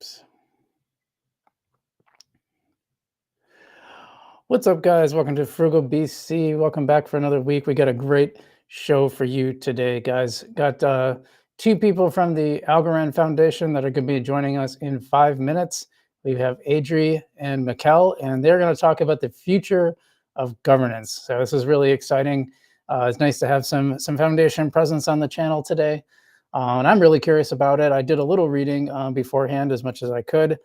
Oops. What's up, guys? Welcome to Frugal BC. Welcome back for another week. We got a great show for you today, guys. Got two people from the Algorand Foundation that are going to be joining us in 5 minutes. We have Adri and Mikkel, and they're going to talk about the future of governance. So this is really exciting. It's nice to have some foundation presence on the channel today. And I'm really curious about it. I did a little reading beforehand as much as I could.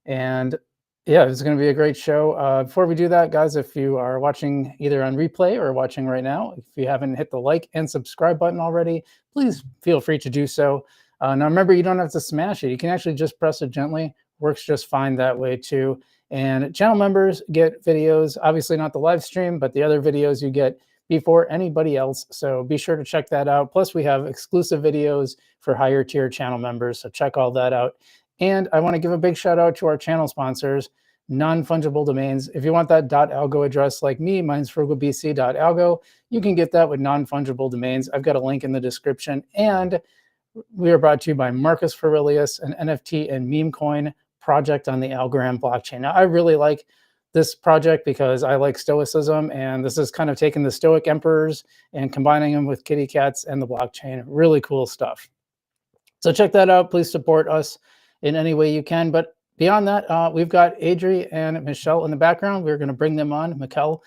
And yeah, it's going to be a great show. Before we do that, guys, if you are watching either on replay or watching right now, if you haven't hit the like and subscribe button already, please feel free to do so. Now, remember, you don't have to smash it. You can actually just press it gently. Works just fine that way, too. And channel members get videos, obviously not the live stream, but the other videos you get before anybody else. So be sure to check that out. Plus, we have exclusive videos for higher tier channel members. So check all that out. And I want to give a big shout out to our channel sponsors, non-fungible domains. If you want that .algo address like me, mine's frugalbc.algo. You can get that with non-fungible domains. I've got a link in the description. And we are brought to you by Marcus Aurelius, an NFT and meme coin project on the Algorand blockchain. Now, I really like this project because I like Stoicism, and this is kind of taking the Stoic emperors and combining them with kitty cats and the blockchain. Really cool stuff. So check that out. Please support us in any way you can. But beyond that, we've got Adri and Michelle in the background. We're going to bring them on. Mikkel,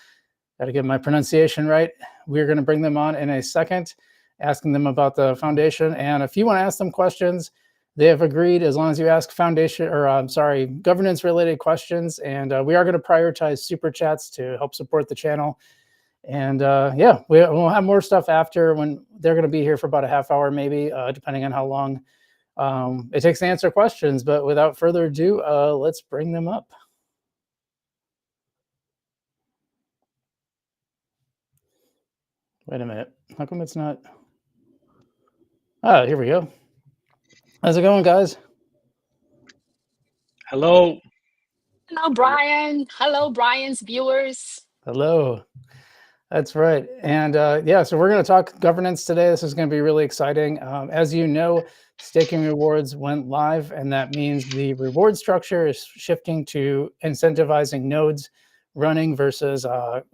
got to get my pronunciation right. We're going to bring them on in a second, asking them about the foundation. And if you want to ask them questions, they have agreed as long as you ask foundation or governance related questions. And we are going to prioritize super chats to help support the channel. And yeah, we'll have more stuff after when they're going to be here for about a half hour, maybe, depending on how long it takes to answer questions. But without further ado, let's bring them up. Wait a minute. How come it's not? Ah, here we go. How's it going, guys? Hello. Hello, Brian. Hello, Brian's viewers. Hello. That's right. And yeah, so we're going to talk governance today. This is going to be really exciting. As you know, staking rewards went live, and that means the reward structure is shifting to incentivizing nodes running versus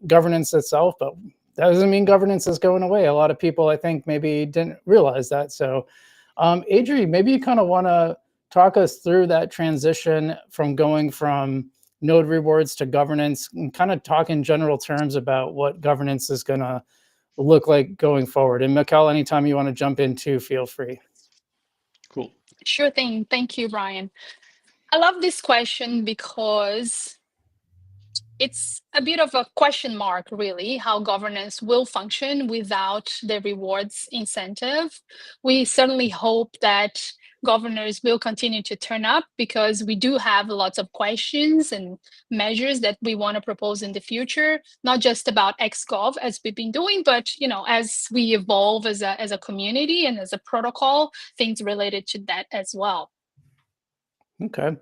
governance itself. But that doesn't mean governance is going away. A lot of people, I think, maybe didn't realize that. So Adri, maybe you kind of want to talk us through that transition from going from node rewards to governance, and kind of talk in general terms about what governance is going to look like going forward. And Mikkel, anytime you want to jump into, feel free. Cool. Sure thing. Thank you, Brian. I love this question because it's a bit of a question mark, really, how governance will function without the rewards incentive. We certainly hope that governors will continue to turn up because we do have lots of questions and measures that we want to propose in the future, not just about XGov as we've been doing, but as we evolve as a community and as a protocol, things related to that as well. Okay.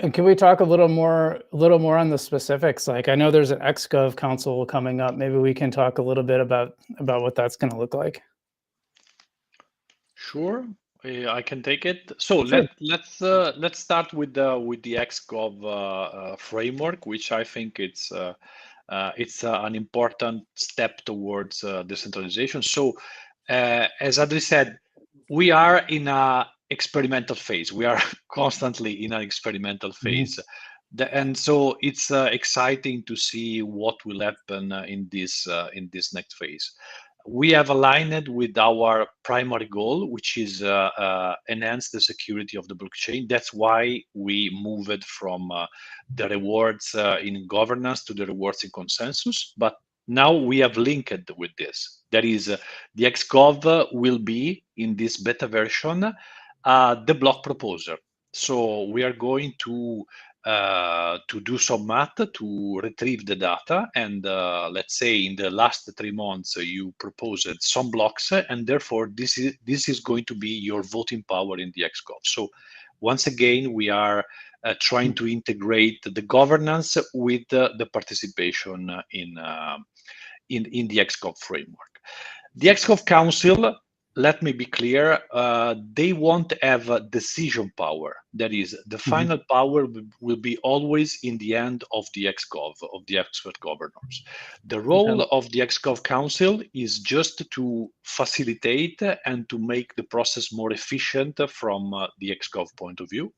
And can we talk a little more on the specifics? Like, I know there's an XGov council coming up. Maybe we can talk a little bit about what that's going to look like. Sure, I can take it. So Sure. let's start with the XGov framework, which I think it's an important step towards decentralization. So as Adri said, we are in a experimental phase. We are constantly in an experimental phase. And so it's exciting to see what will happen in this next phase. We have aligned with our primary goal, which is enhance the security of the blockchain. That's why we moved from the rewards in governance to the rewards in consensus. But now we have linked with this. That is, the XGov will be in this beta version the block proposer. So we are going to do some math to retrieve the data, and let's say in the last 3 months you proposed some blocks, and therefore this is going to be your voting power in the XGov. So once again, we are trying to integrate the governance with the participation in the XGov framework. The XGov Council let me be clear, they won't have a decision power. That is, the final power will be always in the end of the XGov, of the expert governors. The role of the XGov Council is just to facilitate and to make the process more efficient from the XGov point of view.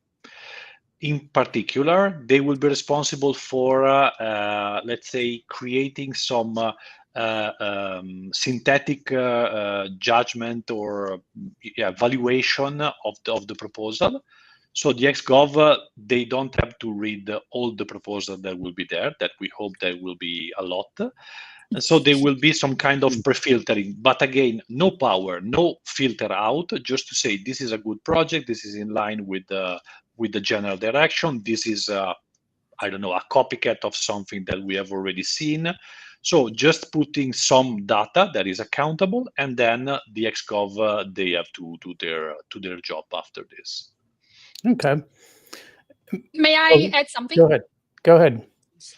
In particular, they will be responsible for, let's say, creating some synthetic judgment or valuation of the proposal. So the XGov, they don't have to read all the proposals that will be there, that we hope there will be a lot. And so there will be some kind of pre-filtering, but again, no power, no filter out, just to say this is a good project, this is in line with the general direction, this is, I don't know, a copycat of something that we have already seen. So just putting some data that is accountable, and then the XGov, they have to do their job after this. Okay. May I add something? Go ahead.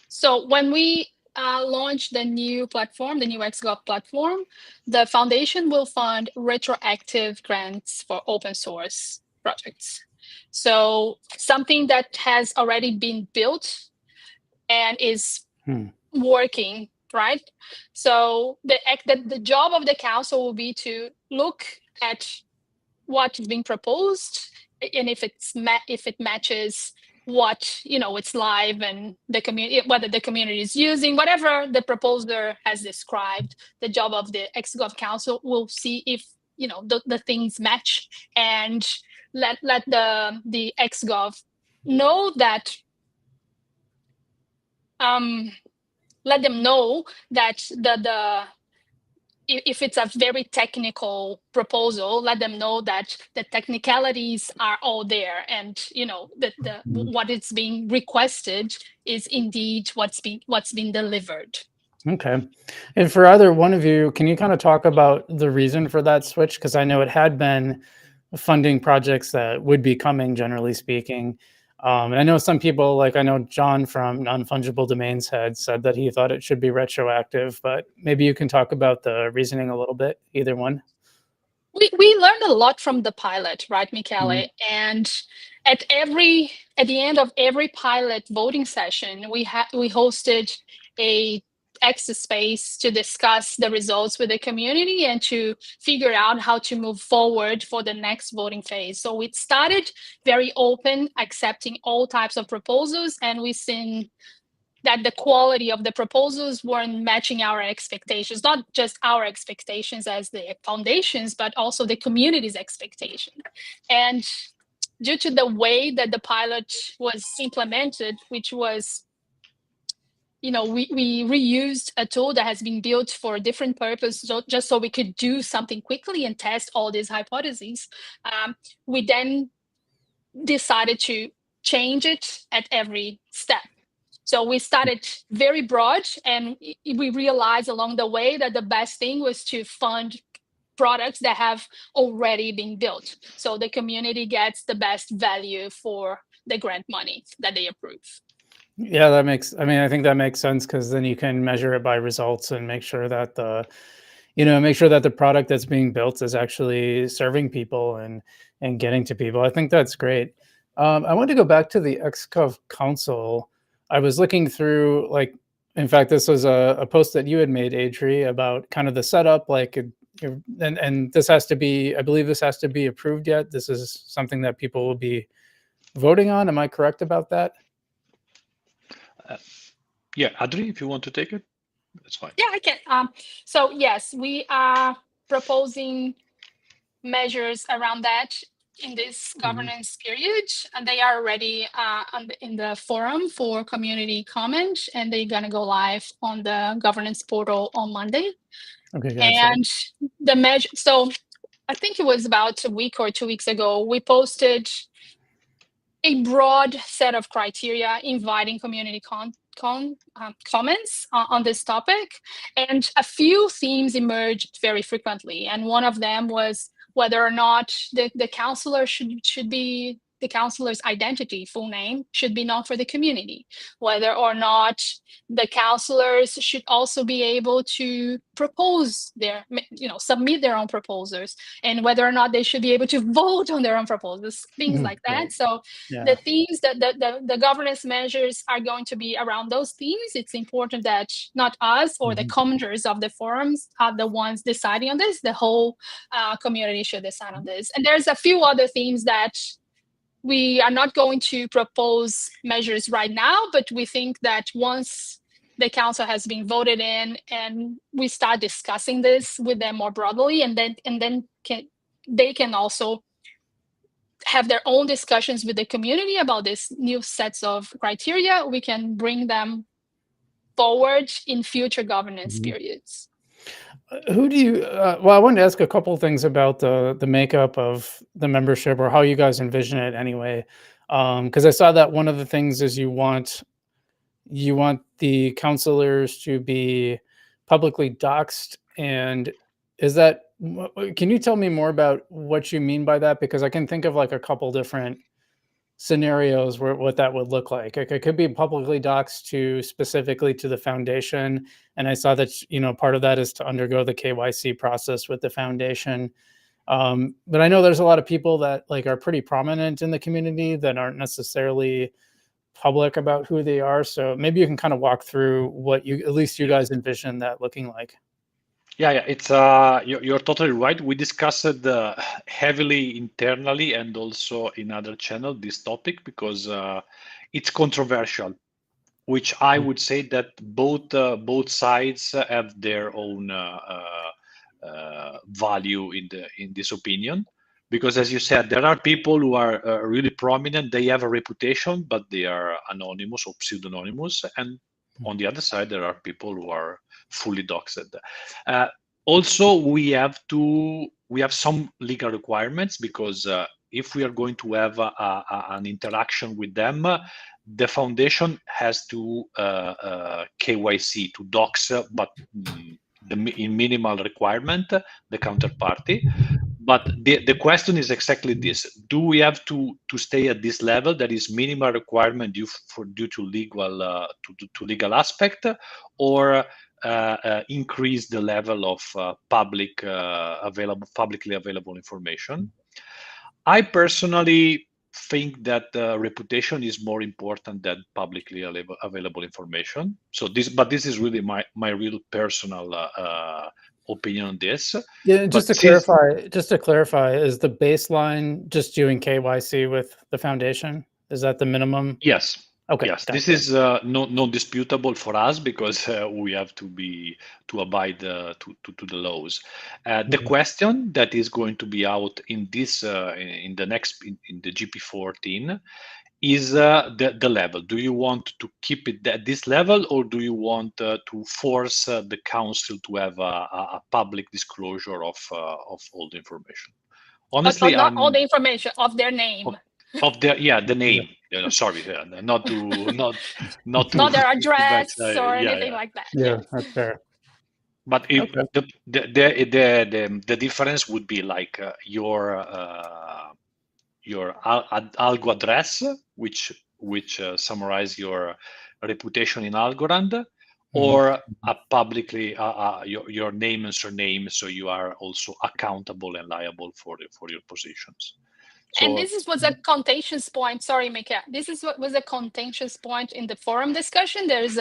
So when we launch the new platform, the new XGov platform, the foundation will fund retroactive grants for open source projects. So something that has already been built and is working, right? So the job of the council will be to look at what is being proposed, and if it matches what it's live and the community, whether the community is using, whatever the proposer has described. The job of the XGov Council will see if the things match, and let the XGov know that. Let them know that if it's a very technical proposal, let them know that the technicalities are all there, and what is being requested is indeed what's being delivered. Okay. And for either one of you, can you kind of talk about the reason for that switch? Because I know it had been funding projects that would be coming, generally speaking. And I know some people, like I know John from Non-Fungible Domains had said that he thought it should be retroactive, but maybe you can talk about the reasoning a little bit, either one. We learned a lot from the pilot, right, Michele? And at the end of every pilot voting session, we hosted a access space to discuss the results with the community and to figure out how to move forward for the next voting phase. So it started very open, accepting all types of proposals, and we've seen that the quality of the proposals weren't matching our expectations, not just our expectations as the foundations, but also the community's expectation. And due to the way that the pilot was implemented, which was, we reused a tool that has been built for a different purpose, just so we could do something quickly and test all these hypotheses. We then decided to change it at every step. So we started very broad, and we realized along the way that the best thing was to fund products that have already been built, so the community gets the best value for the grant money that they approve. Yeah, I think that makes sense, because then you can measure it by results and make sure that the product that's being built is actually serving people and getting to people. I think that's great. I want to go back to the XGov Council. I was looking through, in fact, this was a post that you had made, Adri, about kind of the setup, and this has to be, I believe this has to be approved yet. This is something that people will be voting on. Am I correct about that? Yeah, Adri, if you want to take it, that's fine. Yeah, I can. So yes, we are proposing measures around that in this governance period, and they are already in the forum for community comment, and they're going to go live on the governance portal on Monday. Okay, gotcha. And the measure, so I think it was about a week or 2 weeks ago, we posted a broad set of criteria inviting community comments on this topic, and a few themes emerged very frequently. And one of them was whether or not the councillor should be the counselor's identity, full name, should be known for the community, whether or not the counselors should also be able to propose submit their own proposals, and whether or not they should be able to vote on their own proposals, things like that. Right. So Yeah. the themes that the governance measures are going to be around those themes. It's important that not us or the commenters of the forums are the ones deciding on this. The whole community should decide on this. And there's a few other themes that we are not going to propose measures right now, but we think that once the council has been voted in and we start discussing this with them more broadly, and then they can also have their own discussions with the community about this new sets of criteria, we can bring them forward in future governance periods. Who do you? Well, I wanted to ask a couple of things about the makeup of the membership, or how you guys envision it, anyway. Because I saw that one of the things is you want the counselors to be publicly doxxed, and is that? Can you tell me more about what you mean by that? Because I can think of like a couple different scenarios where what that would look like. It could be publicly doxed specifically to the foundation, and I saw that part of that is to undergo the KYC process with the foundation. But I know there's a lot of people that like are pretty prominent in the community that aren't necessarily public about who they are. So maybe you can kind of walk through what at least you guys envision that looking like. Yeah, it's you're totally right. We discussed it heavily internally and also in other channel this topic because it's controversial, which I would say that both sides have their own value in this opinion. Because as you said, there are people who are really prominent. They have a reputation, but they are anonymous or pseudonymous, and on the other side, there are people who are fully doxed. Also, we have some legal requirements because if we are going to have an interaction with them, the foundation has to KYC, to dox, but in minimal requirement, the counterparty. But the question is exactly this: do we have to stay at this level, that is minimal requirement due to legal to legal aspect, or increase the level of publicly available information? I personally think that reputation is more important than publicly available information. So this is really my real personal opinion on this. Yeah, just to clarify, is the baseline just doing KYC with the foundation? Is that the minimum? Yes. Okay. Yes, this is no disputable for us because we have to abide to the laws. The question that is going to be out in this in the GP14 is the level. Do you want to keep it at this level, or do you want to force the council to have a public disclosure of all the information? Honestly, not all the information of their name. Of the name. Sorry, not their address or anything like that. Yeah, that's fair. But if the difference would be like your algo address, which summarize your reputation in Algorand, or publicly your name and surname, so you are also accountable and liable for your positions. So, and this was a contentious point. Sorry, Mika. This is what was a contentious point in the forum discussion. There's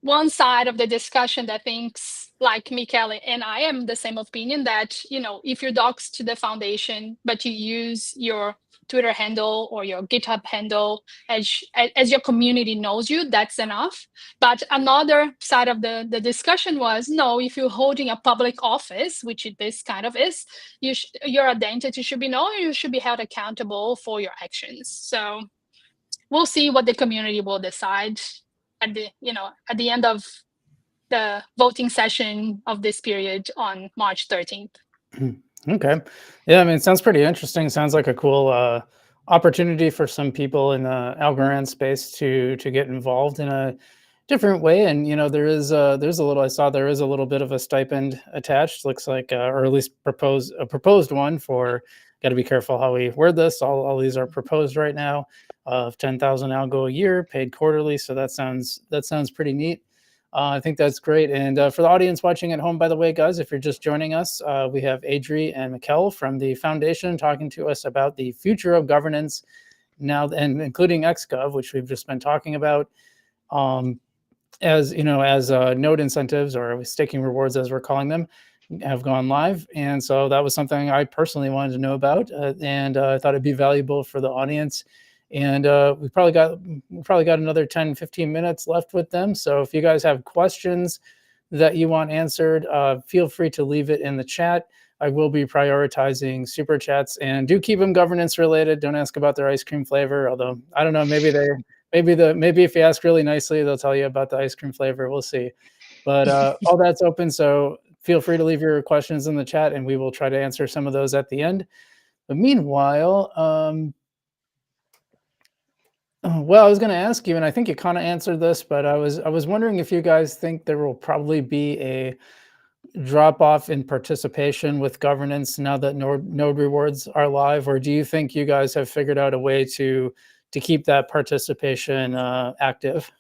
one side of the discussion that thinks, like Michele and I am the same opinion, that if you're doxed to the foundation, but you use your Twitter handle or your GitHub handle as your community knows you, that's enough. But another side of the discussion was, no, if you're holding a public office, which this kind of is, your identity should be known, you should be held accountable for your actions. So we'll see what the community will decide at the end of the voting session of this period on March 13th. Okay. Yeah, I mean, it sounds pretty interesting. Sounds like a cool opportunity for some people in the Algorand space to get involved in a different way. And there's a little bit of a stipend attached. Looks like, or at least a proposed one for got to be careful how we word this. All these are proposed right now of 10,000 algo a year, paid quarterly. So that sounds pretty neat. I think that's great. And for the audience watching at home, by the way, guys, if you're just joining us, we have Adri and Mikkel from the foundation talking to us about the future of governance now, and including XGov, which we've just been talking about. As you know, as node incentives or staking rewards, as we're calling them, have gone live. And so that was something I personally wanted to know about, and I thought it'd be valuable for the audience. And we probably got another 10, 15 minutes left with them. So if you guys have questions that you want answered, feel free to leave it in the chat. I will be prioritizing super chats, and do keep them governance related. Don't ask about their ice cream flavor, although I don't know, maybe if you ask really nicely, they'll tell you about the ice cream flavor. We'll see. But all that's open, so feel free to leave your questions in the chat, and we will try to answer some of those at the end. But meanwhile, well, I was going to ask you, and I think you kind of answered this, but I was wondering if you guys think there will probably be a drop off in participation with governance now that node rewards are live, or do you think you guys have figured out a way to keep that participation active?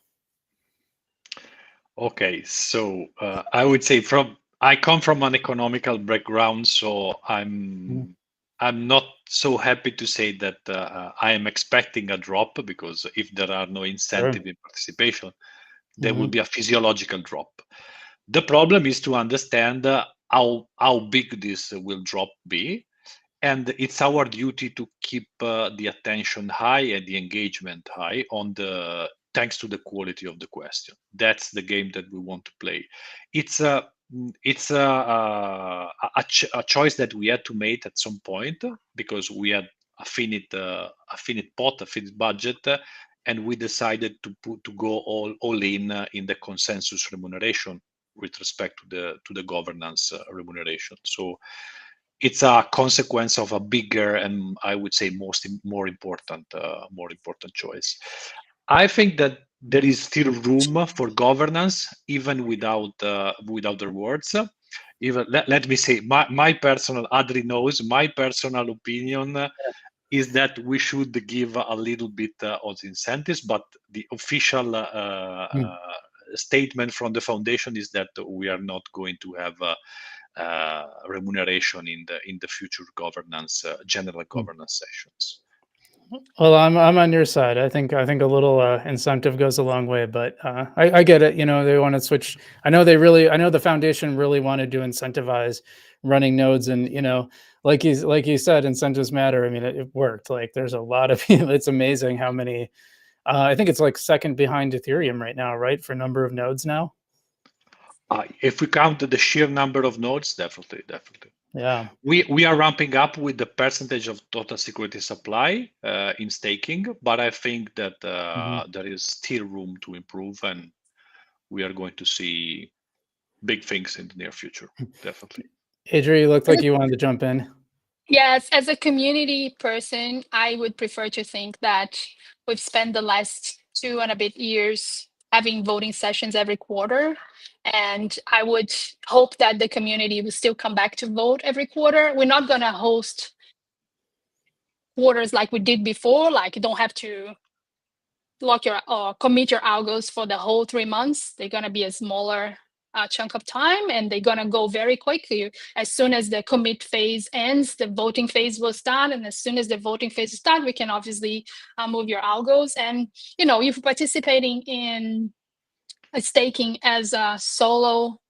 Okay, so I would say I come from an economical background, so I'm not so happy to say that I am expecting a drop, because if there are no incentive in participation, there will be a physiological drop. The problem is to understand how big this will drop be, and it's our duty to keep the attention high and the engagement high thanks to the quality of the question. That's the game that we want to play. It's a choice that we had to make at some point, because we had a finite budget, and we decided to go all in the consensus remuneration with respect to the governance remuneration. So it's a consequence of a bigger and, I would say, more important choice. I think that there is still room for governance even without the rewards. Even let me say, my personal, Adri knows, my personal opinion is that we should give a little bit of incentives, but the official statement from the foundation is that we are not going to have remuneration in the future governance, general governance sessions. Well, I'm on your side. I think a little incentive goes a long way, but I get it. You know, they want to switch. I know the foundation really wanted to incentivize running nodes, and you know, like you said, incentives matter. I mean, it worked. Like, there's a lot of people. It's amazing how many. I think it's like second behind Ethereum right now, right, for number of nodes now. If we count the sheer number of nodes, definitely. Yeah. We are ramping up with the percentage of total security supply in staking, but I think that there is still room to improve, and we are going to see big things in the near future, definitely. Adri, you looked like you wanted to jump in. Yes, as a community person, I would prefer to think that we've spent the last 2 and a bit years having voting sessions every quarter. And I would hope that the community will still come back to vote every quarter. We're not going to host quarters like we did before, like you don't have to lock your commit your algos for the whole 3 months. They're going to be a smaller chunk of time, and they're going to go very quickly. As soon as the commit phase ends, the voting phase will start, and as soon as the voting phase starts, we can obviously move your algos. And you know, if you're participating in staking as a solo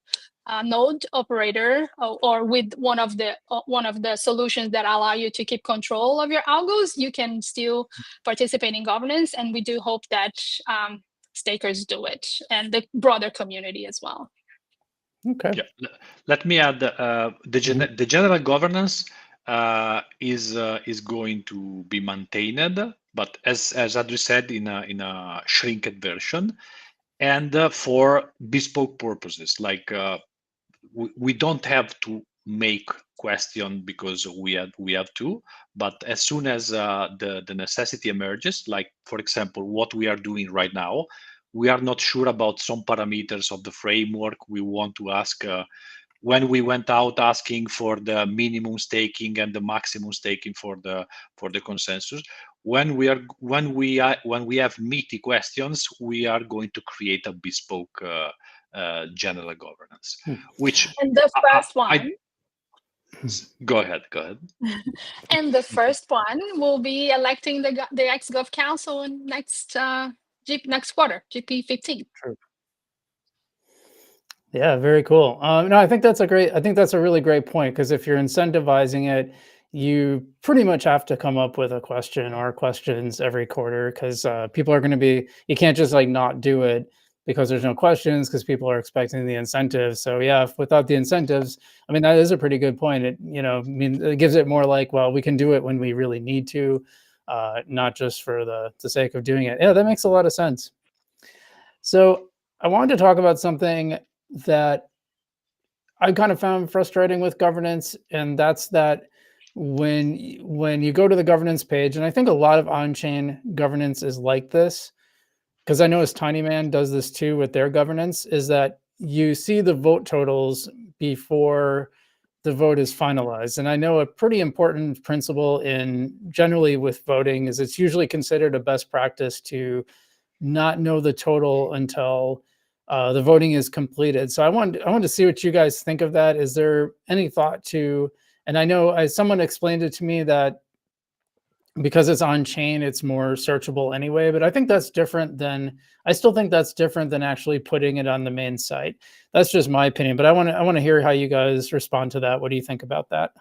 node operator, or with one of the solutions that allow you to keep control of your algos, you can still participate in governance. And we do hope that stakers do it, and the broader community as well. Okay. Yeah. Let me add the general governance is going to be maintained, but as Adri said, in a shrinked version, and for bespoke purposes. Like we don't have to make question because we have to, but as soon as the necessity emerges, like for example what we are doing right now, we are not sure about some parameters of the framework. We want to ask when we went out asking for the minimum staking and the maximum staking for the consensus. When we have meaty questions, we are going to create a bespoke general governance, which And the first one. Go ahead. And the first one will be electing the XGov Council next quarter, GP15. True. Yeah, very cool. No, I think that's a really great point, because if you're incentivizing it, you pretty much have to come up with a question or questions every quarter, because people are going to be, you can't just like not do it because there's no questions, because people are expecting the incentives. So yeah, without the incentives, I mean, that is a pretty good point. It, it gives it more like, well, we can do it when we really need to, not just for the sake of doing it. Yeah, that makes a lot of sense. So I wanted to talk about something that I kind of found frustrating with governance, and that's that when you go to the governance page, and I think a lot of on-chain governance is like this, because I noticed Tinyman does this too with their governance, is that you see the vote totals before the vote is finalized. And I know a pretty important principle generally with voting is it's usually considered a best practice to not know the total until the voting is completed. So I wanted to see what you guys think of that. Is there any thought to, and I know someone explained it to me that because it's on chain, it's more searchable anyway, but I think that's different than, I still think that's different than actually putting it on the main site. That's just my opinion, but I want to hear how you guys respond to that. What do you think about that?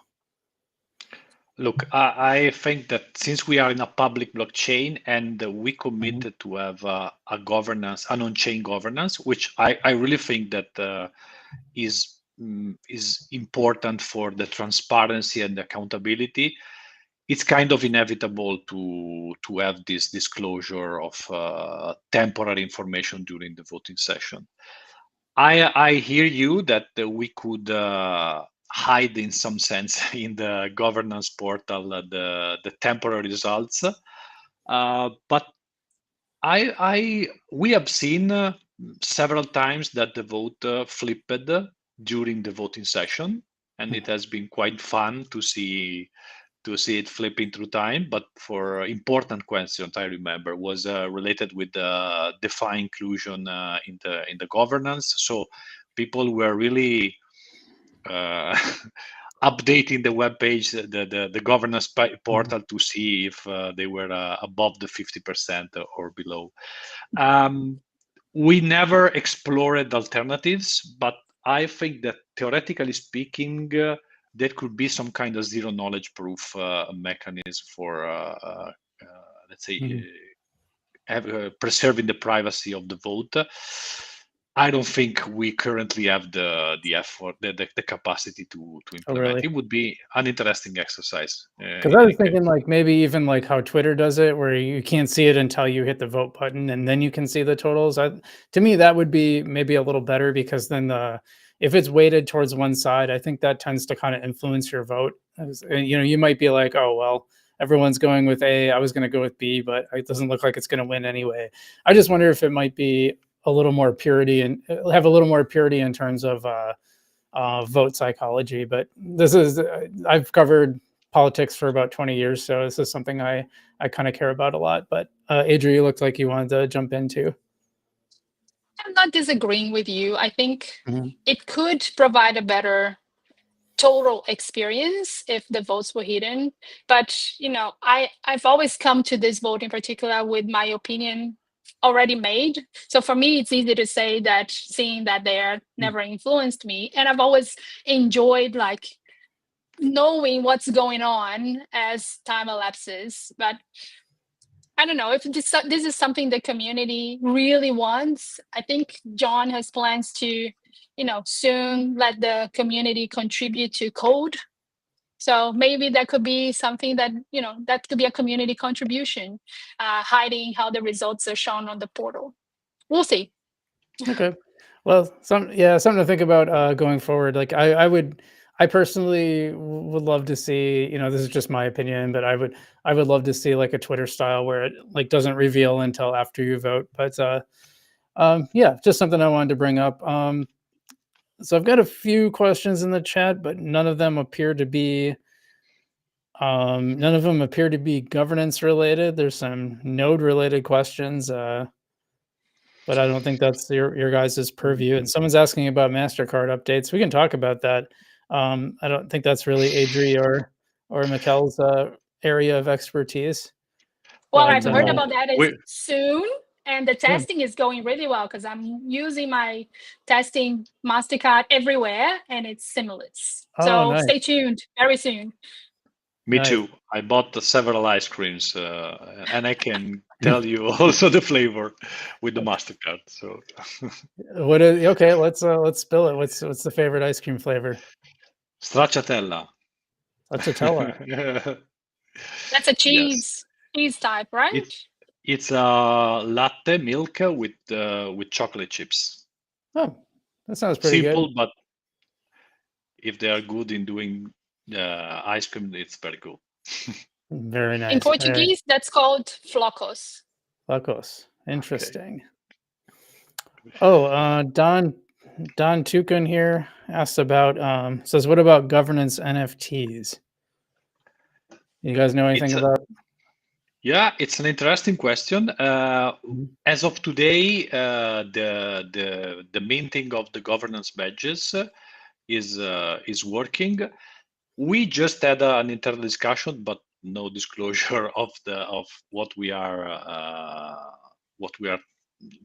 Look, I think that since we are in a public blockchain and we committed to have a governance, an on-chain governance, which I really think that is important for the transparency and accountability, it's kind of inevitable to have this disclosure of temporary information during the voting session. I hear you that we could hide in some sense in the governance portal the temporary results, but we have seen several times that the vote flipped during the voting session, and it has been quite fun to see it flipping through time. But for important questions, I remember was related with the DeFi inclusion in the governance. So people were really updating the web page, the governance portal, to see if they were above the 50% or below. We never explored alternatives, but I think that theoretically speaking, there could be some kind of zero knowledge proof mechanism for, let's say, preserving the privacy of the vote. I don't think we currently have the effort, the capacity to implement. Oh, really? It would be an interesting exercise. Because I was thinking like maybe even like how Twitter does it, where you can't see it until you hit the vote button, and then you can see the totals. To me, that would be maybe a little better, because then if it's weighted towards one side, I think that tends to kind of influence your vote. You might be like, oh well, everyone's going with A, I was going to go with B, but it doesn't look like it's going to win anyway. I just wonder if it might be a little more purity and have a little more purity in terms of vote psychology. But I've covered politics for about 20 years, so this is something I kind of care about a lot. But Adri, you looked like you wanted to jump into. I'm not disagreeing with you. I think it could provide a better total experience if the votes were hidden. But I've always come to this vote in particular with my opinion already made. So for me, it's easy to say that, seeing that they're never influenced me, and I've always enjoyed like knowing what's going on as time elapses. But I don't know if this is something the community really wants. I think John has plans to, soon let the community contribute to code. So maybe that could be something that, that could be a community contribution, hiding how the results are shown on the portal. We'll see. Okay. Well, something to think about going forward. Like I personally would love to see, this is just my opinion, but I would love to see like a Twitter style where it like doesn't reveal until after you vote. But yeah, just something I wanted to bring up. So I've got a few questions in the chat, but none of them appear to be governance related. There's some node related questions, but I don't think that's your guys' purview. And someone's asking about MasterCard updates. We can talk about that. I don't think that's really Adri or Mikkel's area of expertise. Well, But, I've heard about that is we- soon, and the testing is going really well because I'm using my testing MasterCard everywhere, and it's seamless. Oh, So nice. stay tuned very soon. Me Nice. too. I bought several ice creams, and I can tell you also the flavor with the MasterCard. So Okay, let's spill it. What's the favorite ice cream flavor? stracciatella. Stracciatella. That's a Yes. cheese type, right? It's latte milk with chocolate chips. Oh, that sounds pretty Simple, good. but if they are good in doing ice cream, it's very good. Very nice. In Portuguese, that's called flocos. Flocos. Interesting. Oh, Don Tukun here asked about says, what about governance NFTs? You guys know anything about? Yeah, it's an interesting question. As of today, the minting of the governance badges is working. We just had an internal discussion, but no disclosure of what we are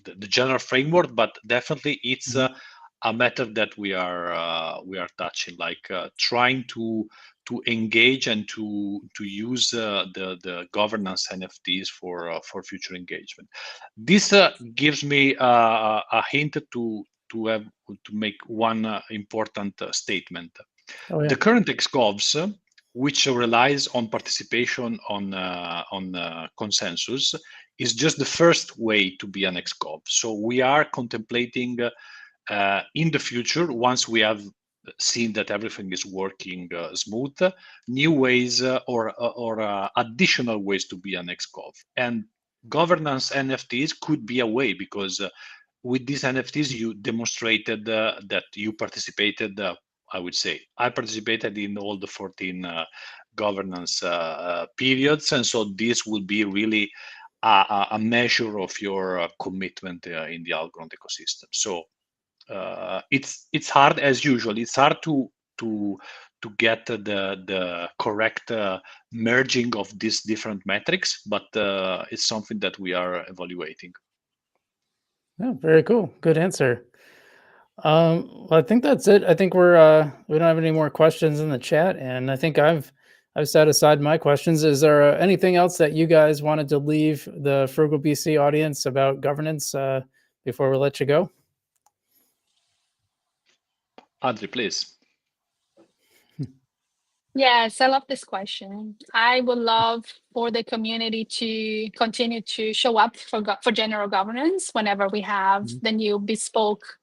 the general framework. But definitely, it's a matter that we are touching, like trying to engage and to use the governance NFTs for future engagement. This gives me a hint to make one important statement. Oh, yeah. The current XGovs, which relies on participation on consensus, is just the first way to be an XGov. So we are contemplating in the future, once we have seen that everything is working smooth, new ways or additional ways to be an XGov. And governance NFTs could be a way, because with these NFTs, you demonstrated that you participated. I would say I participated in all the 14 governance periods, and so this will be really a measure of your commitment in the Algorand ecosystem. So it's hard, as usual. It's hard to get the correct merging of these different metrics, but it's something that we are evaluating. Oh, very cool. Good answer. Well, I think that's it. I think we don't have any more questions in the chat, and I think I've set aside my questions. Is there anything else that you guys wanted to leave the Frugal BC audience about governance before we let you go? Adri, please. Yes, I love this question. I would love for the community to continue to show up for general governance whenever we have the new bespoke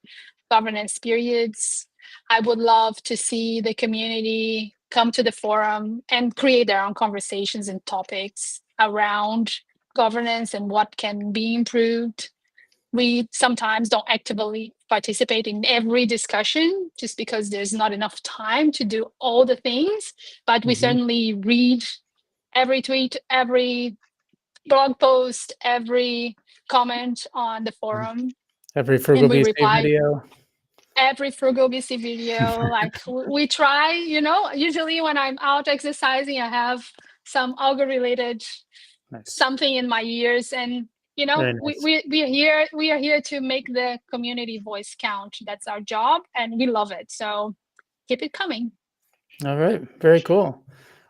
governance periods. I would love to see the community come to the forum and create their own conversations and topics around governance and what can be improved. We sometimes don't actively participate in every discussion just because there's not enough time to do all the things, but we certainly read every tweet, every blog post, every comment on the forum. Every Frugal BC video. Every Frugal BC video. Like we try, usually when I'm out exercising, I have some algo related something in my ears, and Nice. we are here to make the community voice count. That's our job, and we love it. So keep it coming. All right, very cool.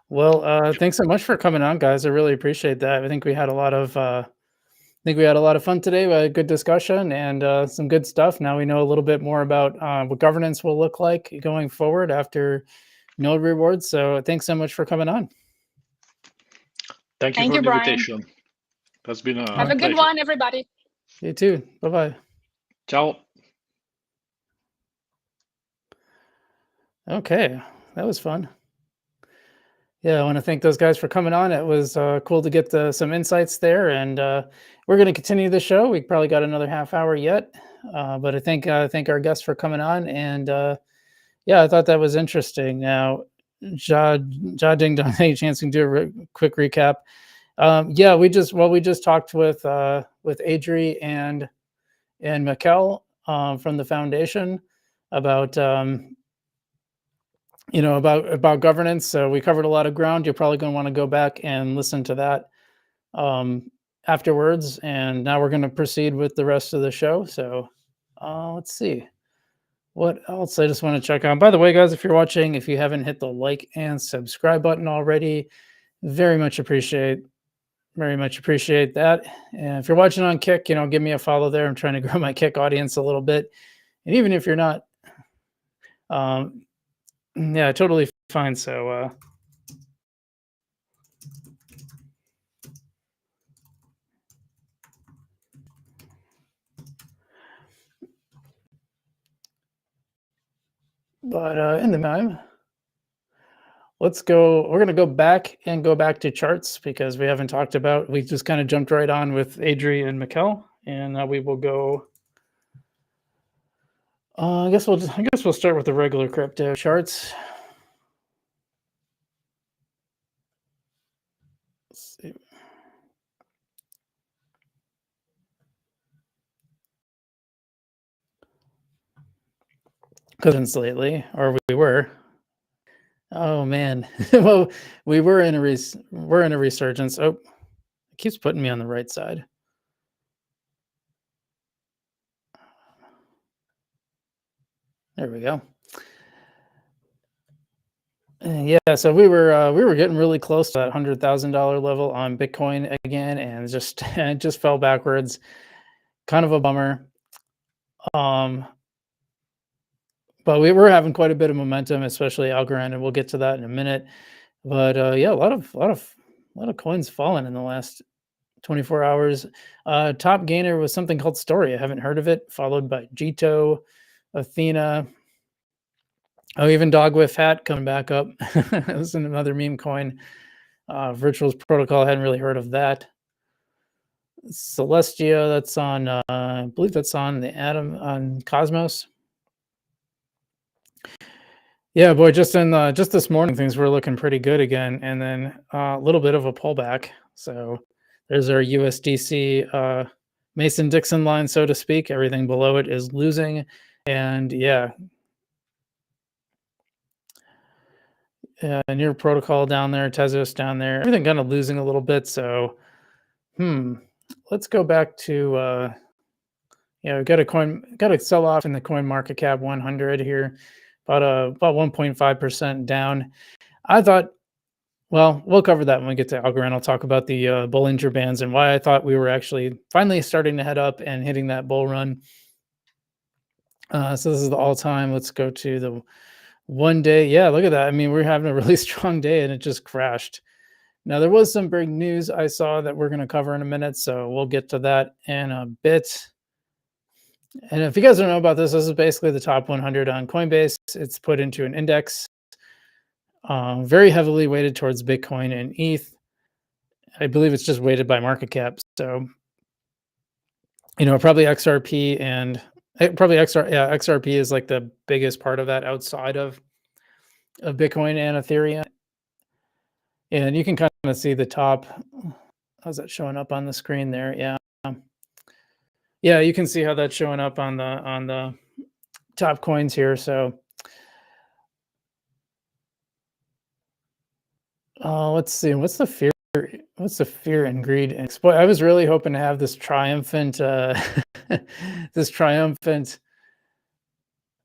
Well, thanks so much for coming on, guys. I really appreciate that. I think we had a lot of fun today. We had a good discussion and some good stuff. Now we know a little bit more about what governance will look like going forward after node rewards. So thanks so much for coming on. Thank you for the invitation. That's been a Have a good one, everybody. You too. Bye-bye. Ciao. Okay, that was fun. Yeah, I want to thank those guys for coming on. It was cool to get some insights there, and we're going to continue the show. We probably got another half hour yet, but I thank our guests for coming on, and yeah, I thought that was interesting. Now, Ding Dong, any chance you can do a quick recap? Yeah, we just talked with Adri and Mikkel from the foundation about about governance. So we covered a lot of ground. You're probably going to want to go back and listen to that afterwards. And now we're going to proceed with the rest of the show. So let's see what else I just want to check on. By the way, guys, if you're watching, if you haven't hit the like and subscribe button already, very much appreciate that. And if you're watching on Kick, give me a follow there. I'm trying to grow my Kick audience a little bit. And even if you're not, yeah, totally fine. So, but in the meantime, let's go. We're going to go back to charts because we haven't talked about. We just kind of jumped right on with Adri and Mikkel, and now we will go. I guess we'll start with the regular crypto charts. Let's see. Because lately, or we were. Oh man, well, we're in a resurgence. Oh, it keeps putting me on the right side. There we go. Yeah, so we were getting really close to that $100,000 level on Bitcoin again, and just it just fell backwards. Kind of a bummer. But we were having quite a bit of momentum, especially Algorand, and we'll get to that in a minute. But yeah, a lot of coins fallen in the last 24 hours. Top gainer was something called Story. I haven't heard of it. Followed by Jito, Athena. Oh, even Dogwif Hat coming back up. That was another meme coin. Virtuals Protocol, I hadn't really heard of that. Celestia, that's on, I believe that's on the Atom, on Cosmos. Yeah, boy, just this morning, things were looking pretty good again, and then a little bit of a pullback. So there's our USDC Mason-Dixon line, so to speak. Everything below it is losing, and yeah, Near Protocol down there, Tezos down there, everything kind of losing a little bit. So, let's go back to we got a sell off in the Coin Market Cap 100 here, about 1.5% down. I thought, well, we'll cover that when we get to Algorand. I'll talk about the Bollinger Bands and why I thought we were actually finally starting to head up and hitting that bull run. So this is the all-time. Let's go to the 1 day. Yeah, look at that. I mean, we're having a really strong day and it just crashed. Now, there was some big news I saw that we're going to cover in a minute, so we'll get to that in a bit. And if you guys don't know about this, this is basically the top 100 on Coinbase. It's put into an index, very heavily weighted towards Bitcoin and ETH. I believe it's just weighted by market cap. So, probably XRP and XRP is like the biggest part of that outside of Bitcoin and Ethereum. And you can kind of see the top. How's that showing up on the screen there? Yeah. Yeah, you can see how that's showing up on the top coins here. So let's see. What's the fear? What's the fear and greed and exploit? I was really hoping to have this triumphant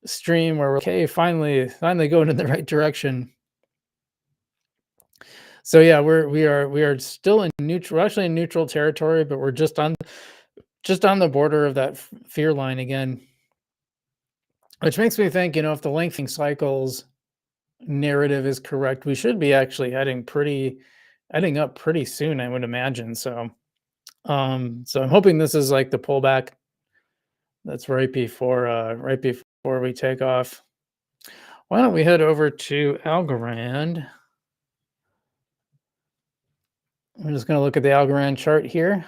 stream where we're okay, finally going in the right direction. So yeah, we are still in neutral. We're actually in neutral territory, but we're just on the border of that fear line again, which makes me think, if the lengthening cycles narrative is correct, we should be actually heading up pretty soon, I would imagine. So I'm hoping this is like the pullback that's right before we take off. Why don't we head over to Algorand? I'm just going to look at the Algorand chart here.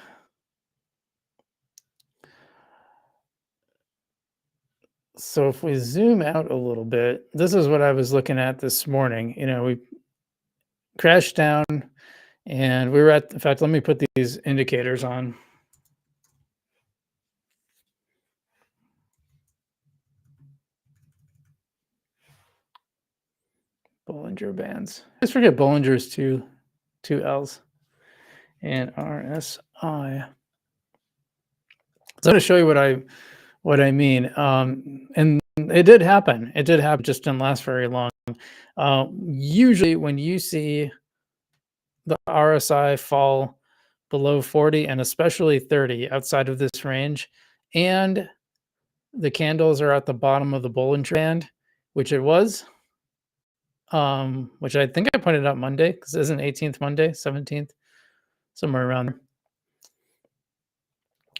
So if we zoom out a little bit, this is what I was looking at this morning. We crashed down and we were at, in fact, let me put these indicators on. Bollinger Bands. I just forget Bollinger's two L's and RSI. So I'm going to show you what I mean. And it did happen. It did happen. Just didn't last very long. Usually when you see the RSI fall below 40 and especially 30 outside of this range, and the candles are at the bottom of the Bollinger Band, which it was, which I think I pointed out Monday, because it isn't 18th Monday, 17th, somewhere around there.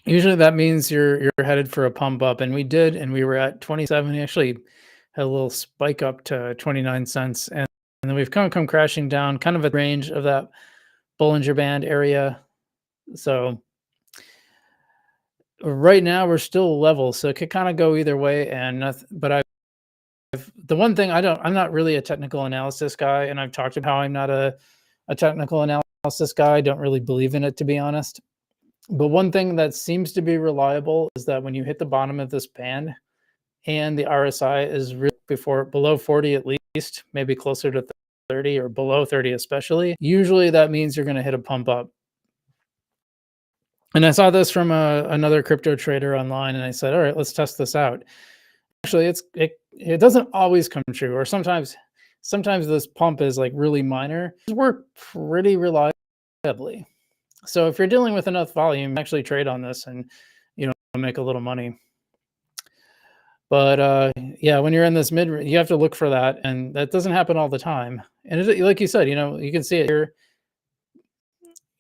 Usually that means you're headed for a pump up, and we did, and we were at 27. Actually had a little spike up to 29 cents, and then we've come crashing down, kind of at the range of that Bollinger Band area. So right now we're still level, so it could kind of go either way. And nothing, but the one thing I'm not really a technical analysis guy, and I've talked about how I'm not a technical analysis guy. I don't really believe in it, to be honest. But one thing that seems to be reliable is that when you hit the bottom of this band and the RSI is really below 40 at least, maybe closer to 30 or below 30 especially, usually that means you're going to hit a pump up. And I saw this from another crypto trader online, and I said, all right, let's test this out. Actually, it doesn't always come true, or sometimes this pump is like really minor. It works pretty reliably. So if you're dealing with enough volume, actually trade on this and make a little money. But yeah, when you're in this mid, you have to look for that, and that doesn't happen all the time. And like you said, you can see it here.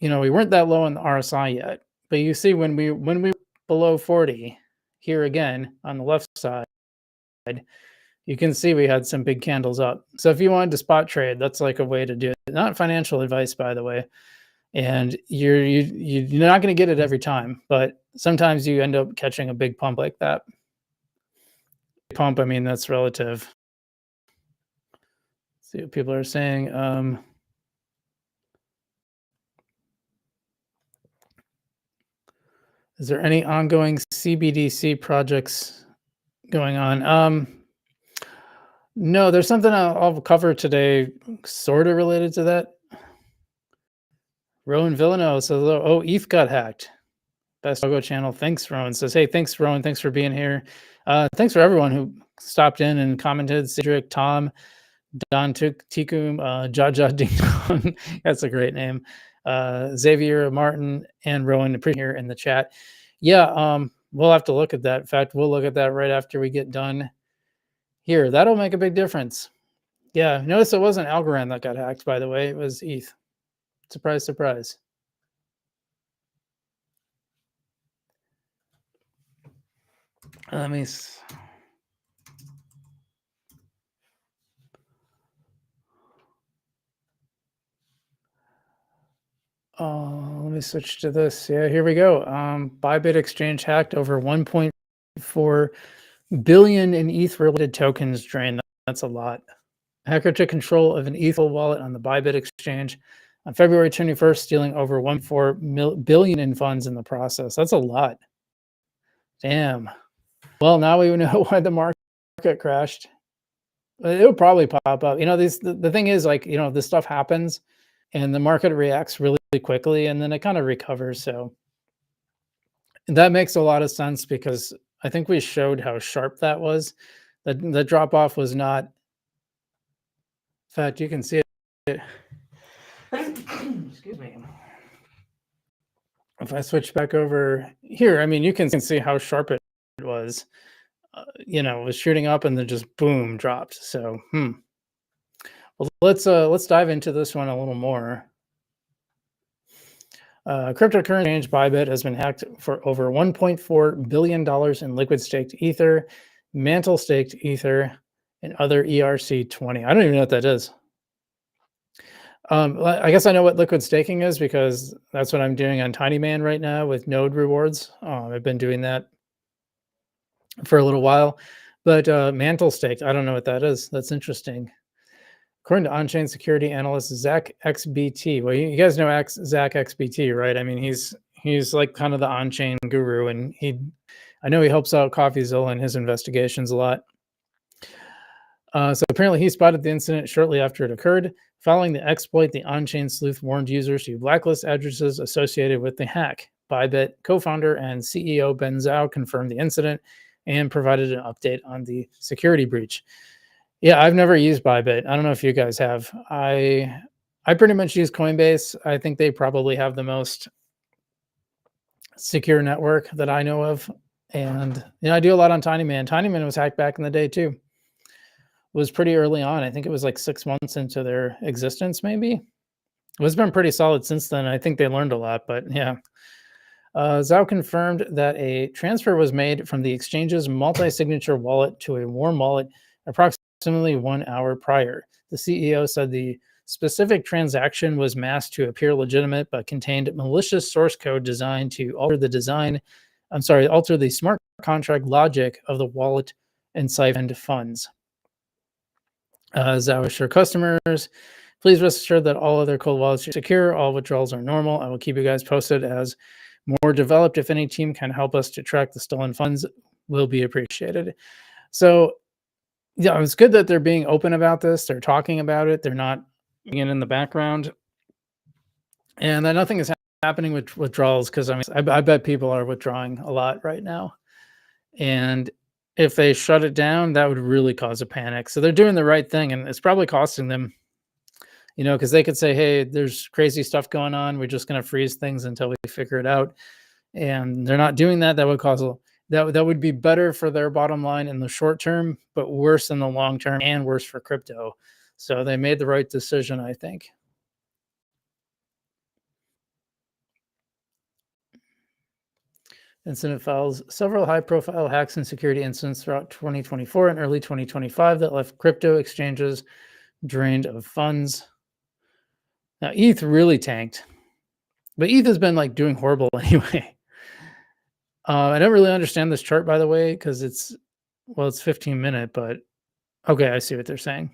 We weren't that low on the RSI yet, but you see when we were below 40 here again on the left side, you can see we had some big candles up. So if you wanted to spot trade, that's like a way to do it. Not financial advice, by the way. And you're not going to get it every time, but sometimes you end up catching a big pump like that. Pump, I mean, that's relative. Let's see what people are saying. Is there any ongoing CBDC projects going on? No, there's something I'll cover today, sort of related to that. Rowan Villano says, oh, ETH got hacked. Best Logo channel. Thanks, Rowan. Says, hey, thanks, Rowan. Thanks for being here. Thanks for everyone who stopped in and commented. Cedric, Tom, Don Tikum, Jaja Ding Dong. That's a great name. Xavier, Martin, and Rowan here in the chat. Yeah, we'll have to look at that. In fact, we'll look at that right after we get done here. That'll make a big difference. Yeah, notice it wasn't Algorand that got hacked, by the way. It was ETH. Surprise, surprise. Let me switch to this. Yeah, here we go. Bybit exchange hacked, over 1.4 billion in ETH related tokens drained. That's a lot. Hacker took control of an ETH wallet on the Bybit exchange on February 21st, stealing over 1.4 billion in funds in the process. That's a lot. Damn. Well, now we know why the market crashed. It'll probably pop up. The thing is, like, this stuff happens and the market reacts really quickly and then it kind of recovers. So that makes a lot of sense, because I think we showed how sharp that was. The drop off was not. In fact, you can see it. Excuse me. If I switch back over here, I mean, you can see how sharp it was. It was shooting up and then just boom, dropped. So, well, let's dive into this one a little more. Cryptocurrency exchange Bybit has been hacked for over $1.4 billion in liquid staked Ether, mantle staked Ether, and other ERC20. I don't even know what that is. I guess I know what liquid staking is because that's what I'm doing on Tinyman right now with node rewards. I've been doing that for a little while, but mantle staked, I don't know what that is. That's interesting. According to on-chain security analyst Zach XBT, well, you guys know Zach XBT, right? I mean, he's like kind of the on-chain guru, and I know he helps out CoffeeZilla in his investigations a lot. So apparently he spotted the incident shortly after it occurred. Following the exploit, the on-chain sleuth warned users to blacklist addresses associated with the hack. Bybit co-founder and CEO Ben Zhao confirmed the incident and provided an update on the security breach. Yeah, I've never used Bybit. I don't know if you guys have. I pretty much use Coinbase. I think they probably have the most secure network that I know of. And I do a lot on Tinyman. Tinyman was hacked back in the day too. Was pretty early on. I think it was like 6 months into their existence, maybe. It's been pretty solid since then. I think they learned a lot, but yeah. Zhao confirmed that a transfer was made from the exchange's multi-signature wallet to a warm wallet approximately 1 hour prior. The CEO said the specific transaction was masked to appear legitimate, but contained malicious source code designed to alter the smart contract logic of the wallet and siphoned funds. Zhao assured customers, please rest assured that all other cold wallets are secure. All withdrawals are normal. I will keep you guys posted as more developed. If any team can help us to track the stolen funds, will be appreciated. So, yeah, it's good that they're being open about this. They're talking about it. They're not being in the background. And that nothing is happening with withdrawals because, I mean, I bet people are withdrawing a lot right now. And if they shut it down, that would really cause a panic. So they're doing the right thing, and it's probably costing them, because they could say, hey, there's crazy stuff going on. We're just going to freeze things until we figure it out. And they're not doing that. That would cause that would be better for their bottom line in the short term, but worse in the long term and worse for crypto. So they made the right decision, I think. Incident files several high-profile hacks and security incidents throughout 2024 and early 2025 that left crypto exchanges drained of funds. Now, ETH really tanked, but ETH has been like doing horrible anyway. I don't really understand this chart, by the way, because it's 15-minute, but okay, I see what they're saying.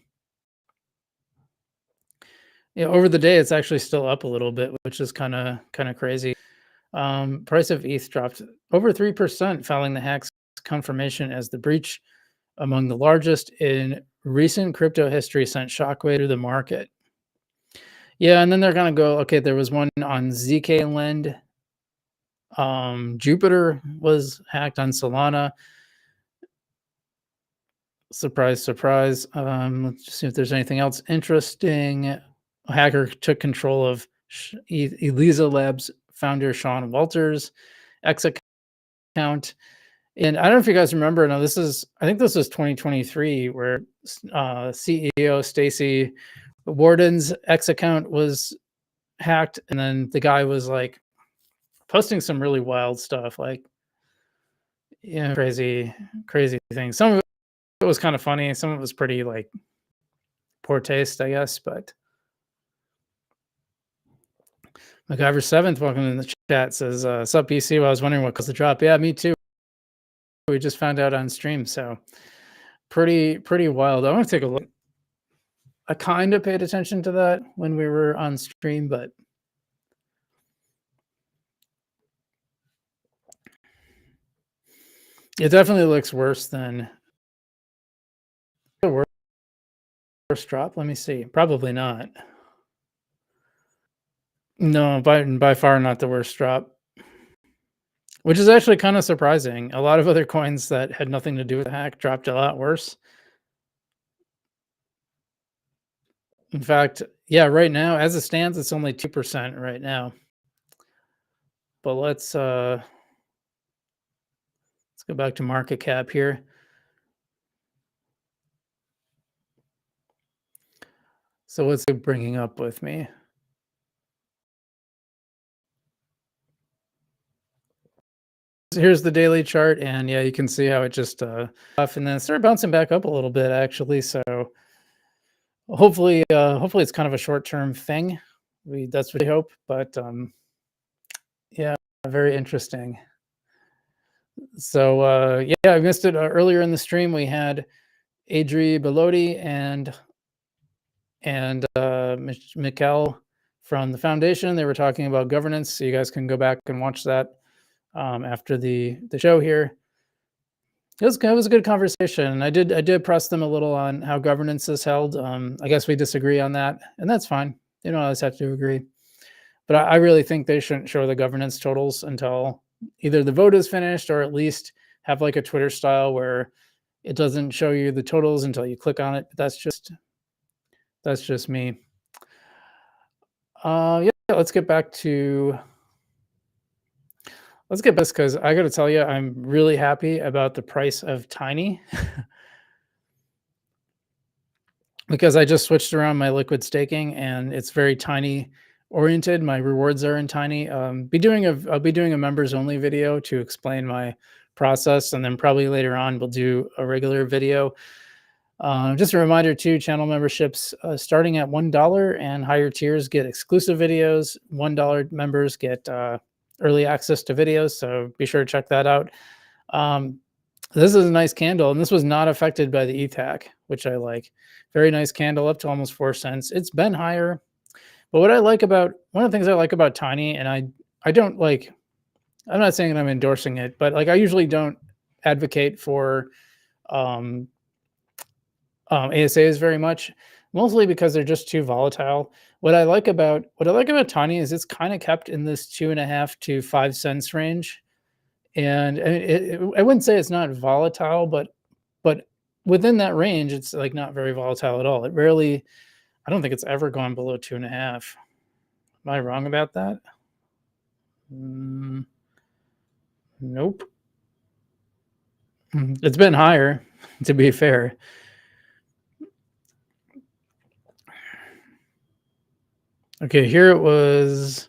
Yeah, over the day, it's actually still up a little bit, which is kind of crazy. Price of ETH dropped over 3% following the hack's confirmation as the breach, among the largest in recent crypto history, sent shockwave through the market. Yeah, and then they're going to go, okay, there was one on ZK Lend. Jupiter was hacked on Solana. Surprise, surprise. Let's just see if there's anything else interesting. A hacker took control of Elisa Labs founder Sean Walters' X account. And I don't know if you guys remember, I think this was 2023, where CEO Stacy Warden's X account was hacked, and then the guy was like posting some really wild stuff, like crazy things. Some of it was kind of funny, some of it was pretty like poor taste, I guess. But MacGyver 7th, welcome in the chat, says, sup PC, well, I was wondering what caused the drop. Yeah, me too. We just found out on stream, so pretty wild. I want to take a look. I kind of paid attention to that when we were on stream, but it definitely looks worse than the worst drop. Let me see. Probably not. No, by far not the worst drop, which is actually kind of surprising. A lot of other coins that had nothing to do with the hack dropped a lot worse. In fact, yeah, right now, as it stands, it's only 2% right now. But let's go back to market cap here. So what's it bringing up with me? Here's the daily chart, and yeah, you can see how it just off and then started bouncing back up a little bit, actually. So hopefully it's kind of a short-term thing. That's what we hope, but yeah, very interesting. So yeah, I missed it earlier in the stream. We had Adri Belotti and Mikkel from the foundation. They were talking about governance, so you guys can go back and watch that after the show here. It was a good conversation. I did press them a little on how governance is held. I guess we disagree on that, and that's fine. You don't always have to agree. But I really think they shouldn't show the governance totals until either the vote is finished, or at least have like a Twitter style where it doesn't show you the totals until you click on it. But that's just me. Yeah, let's get back to this, because I got to tell you, I'm really happy about the price of Tiny. Because I just switched around my liquid staking and it's very Tiny oriented. My rewards are in Tiny. I'll be doing a members only video to explain my process, and then probably later on we'll do a regular video. Just a reminder too, channel memberships starting at $1 and higher tiers get exclusive videos. $1 members get early access to videos, so be sure to check that out. This is a nice candle, and this was not affected by the ETH hack, which I like. Very nice candle, up to almost 4 cents. It's been higher, but one of the things I like about Tiny, and I don't like, I'm not saying that I'm endorsing it, but like I usually don't advocate for ASAs very much, mostly because they're just too volatile. What I like about Tiny is it's kind of kept in this 2.5 to 5 cents range. And I wouldn't say it's not volatile, but within that range, it's like not very volatile at all. I don't think it's ever gone below 2.5. Am I wrong about that? Nope. It's been higher, to be fair. Okay, here it was,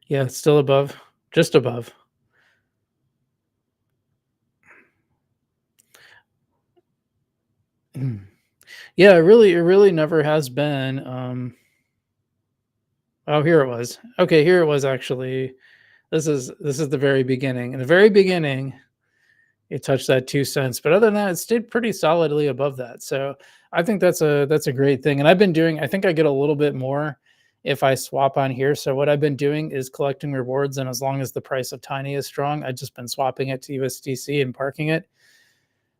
yeah, it's still above, just above. Yeah, it really never has been. Oh, here it was. Okay, here it was actually. This is the very beginning. In the very beginning, it touched that 2 cents, but other than that, it stayed pretty solidly above that. So I think that's a great thing. And I've been doing, I think I get a little bit more if I swap on here. So what I've been doing is collecting rewards, and as long as the price of Tiny is strong, I've just been swapping it to USDC and parking it.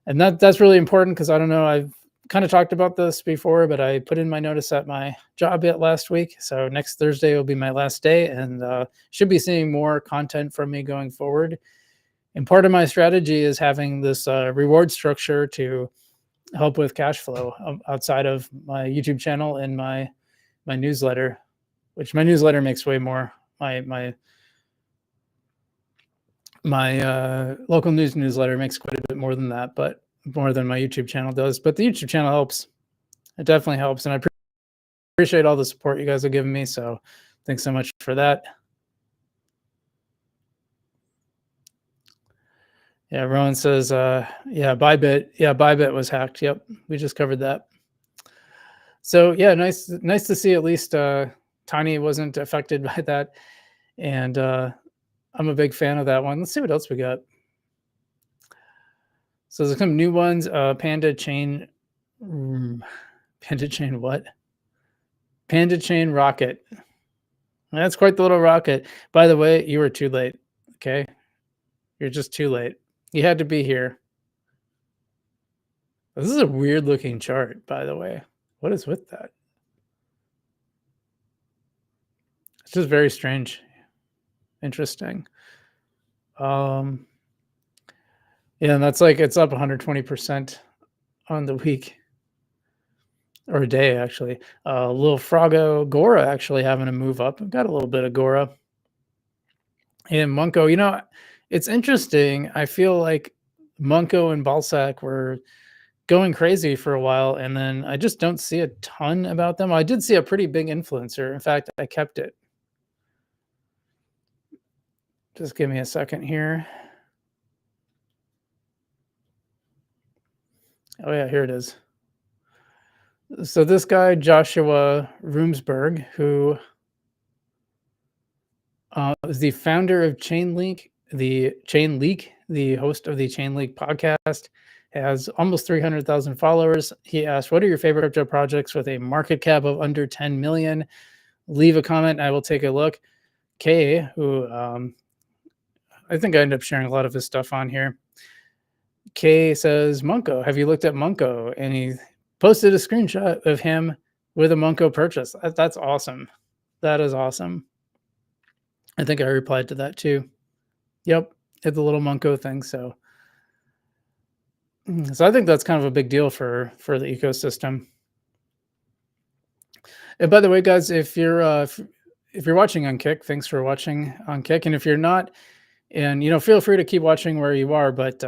And that's really important, because I don't know, I've kind of talked about this before, but I put in my notice at my job yet last week. So next Thursday will be my last day, and should be seeing more content from me going forward. And part of my strategy is having this reward structure to help with cash flow outside of my YouTube channel and my newsletter, which my newsletter makes way more. My local news newsletter makes quite a bit more than that, but more than my YouTube channel does. But the YouTube channel helps. It definitely helps. And I appreciate all the support you guys have given me. So thanks so much for that. Yeah, Rowan says, yeah, Bybit was hacked. Yep, we just covered that. So yeah, nice to see at least Tiny wasn't affected by that. And I'm a big fan of that one. Let's see what else we got. So there's some new ones. Panda Chain what? Panda Chain Rocket. That's quite the little rocket. By the way, you were too late. Okay, you're just too late. You had to be here. This is a weird looking chart, by the way. What is with that? It's just very strange. Interesting. Yeah, and that's like, it's up 120% on the week or day, actually. Little Froggo, Gora actually having a move up. I've got a little bit of Gora. And Munko, you know, it's interesting. I feel like Munko and Balsac were going crazy for a while, and then I just don't see a ton about them. I did see a pretty big influencer. In fact, I kept it. Just give me a second here. Oh yeah, here it is. So this guy, Joshua Roomsberg, who is the founder of Chainlink, the host of the Chainlink podcast, has almost 300,000 followers. He asked, what are your favorite crypto projects with a market cap of under 10 million? Leave a comment. I will take a look. Kay, who I think I end up sharing a lot of his stuff on here. Kay says, Monko, have you looked at Monko? And he posted a screenshot of him with a Monko purchase. That's awesome. That is awesome. I think I replied to that too. Yep, hit the little Monko thing. So I think that's kind of a big deal for the ecosystem. And by the way, guys, if you're watching on Kick, thanks for watching on Kick. And if you're not, and feel free to keep watching where you are. But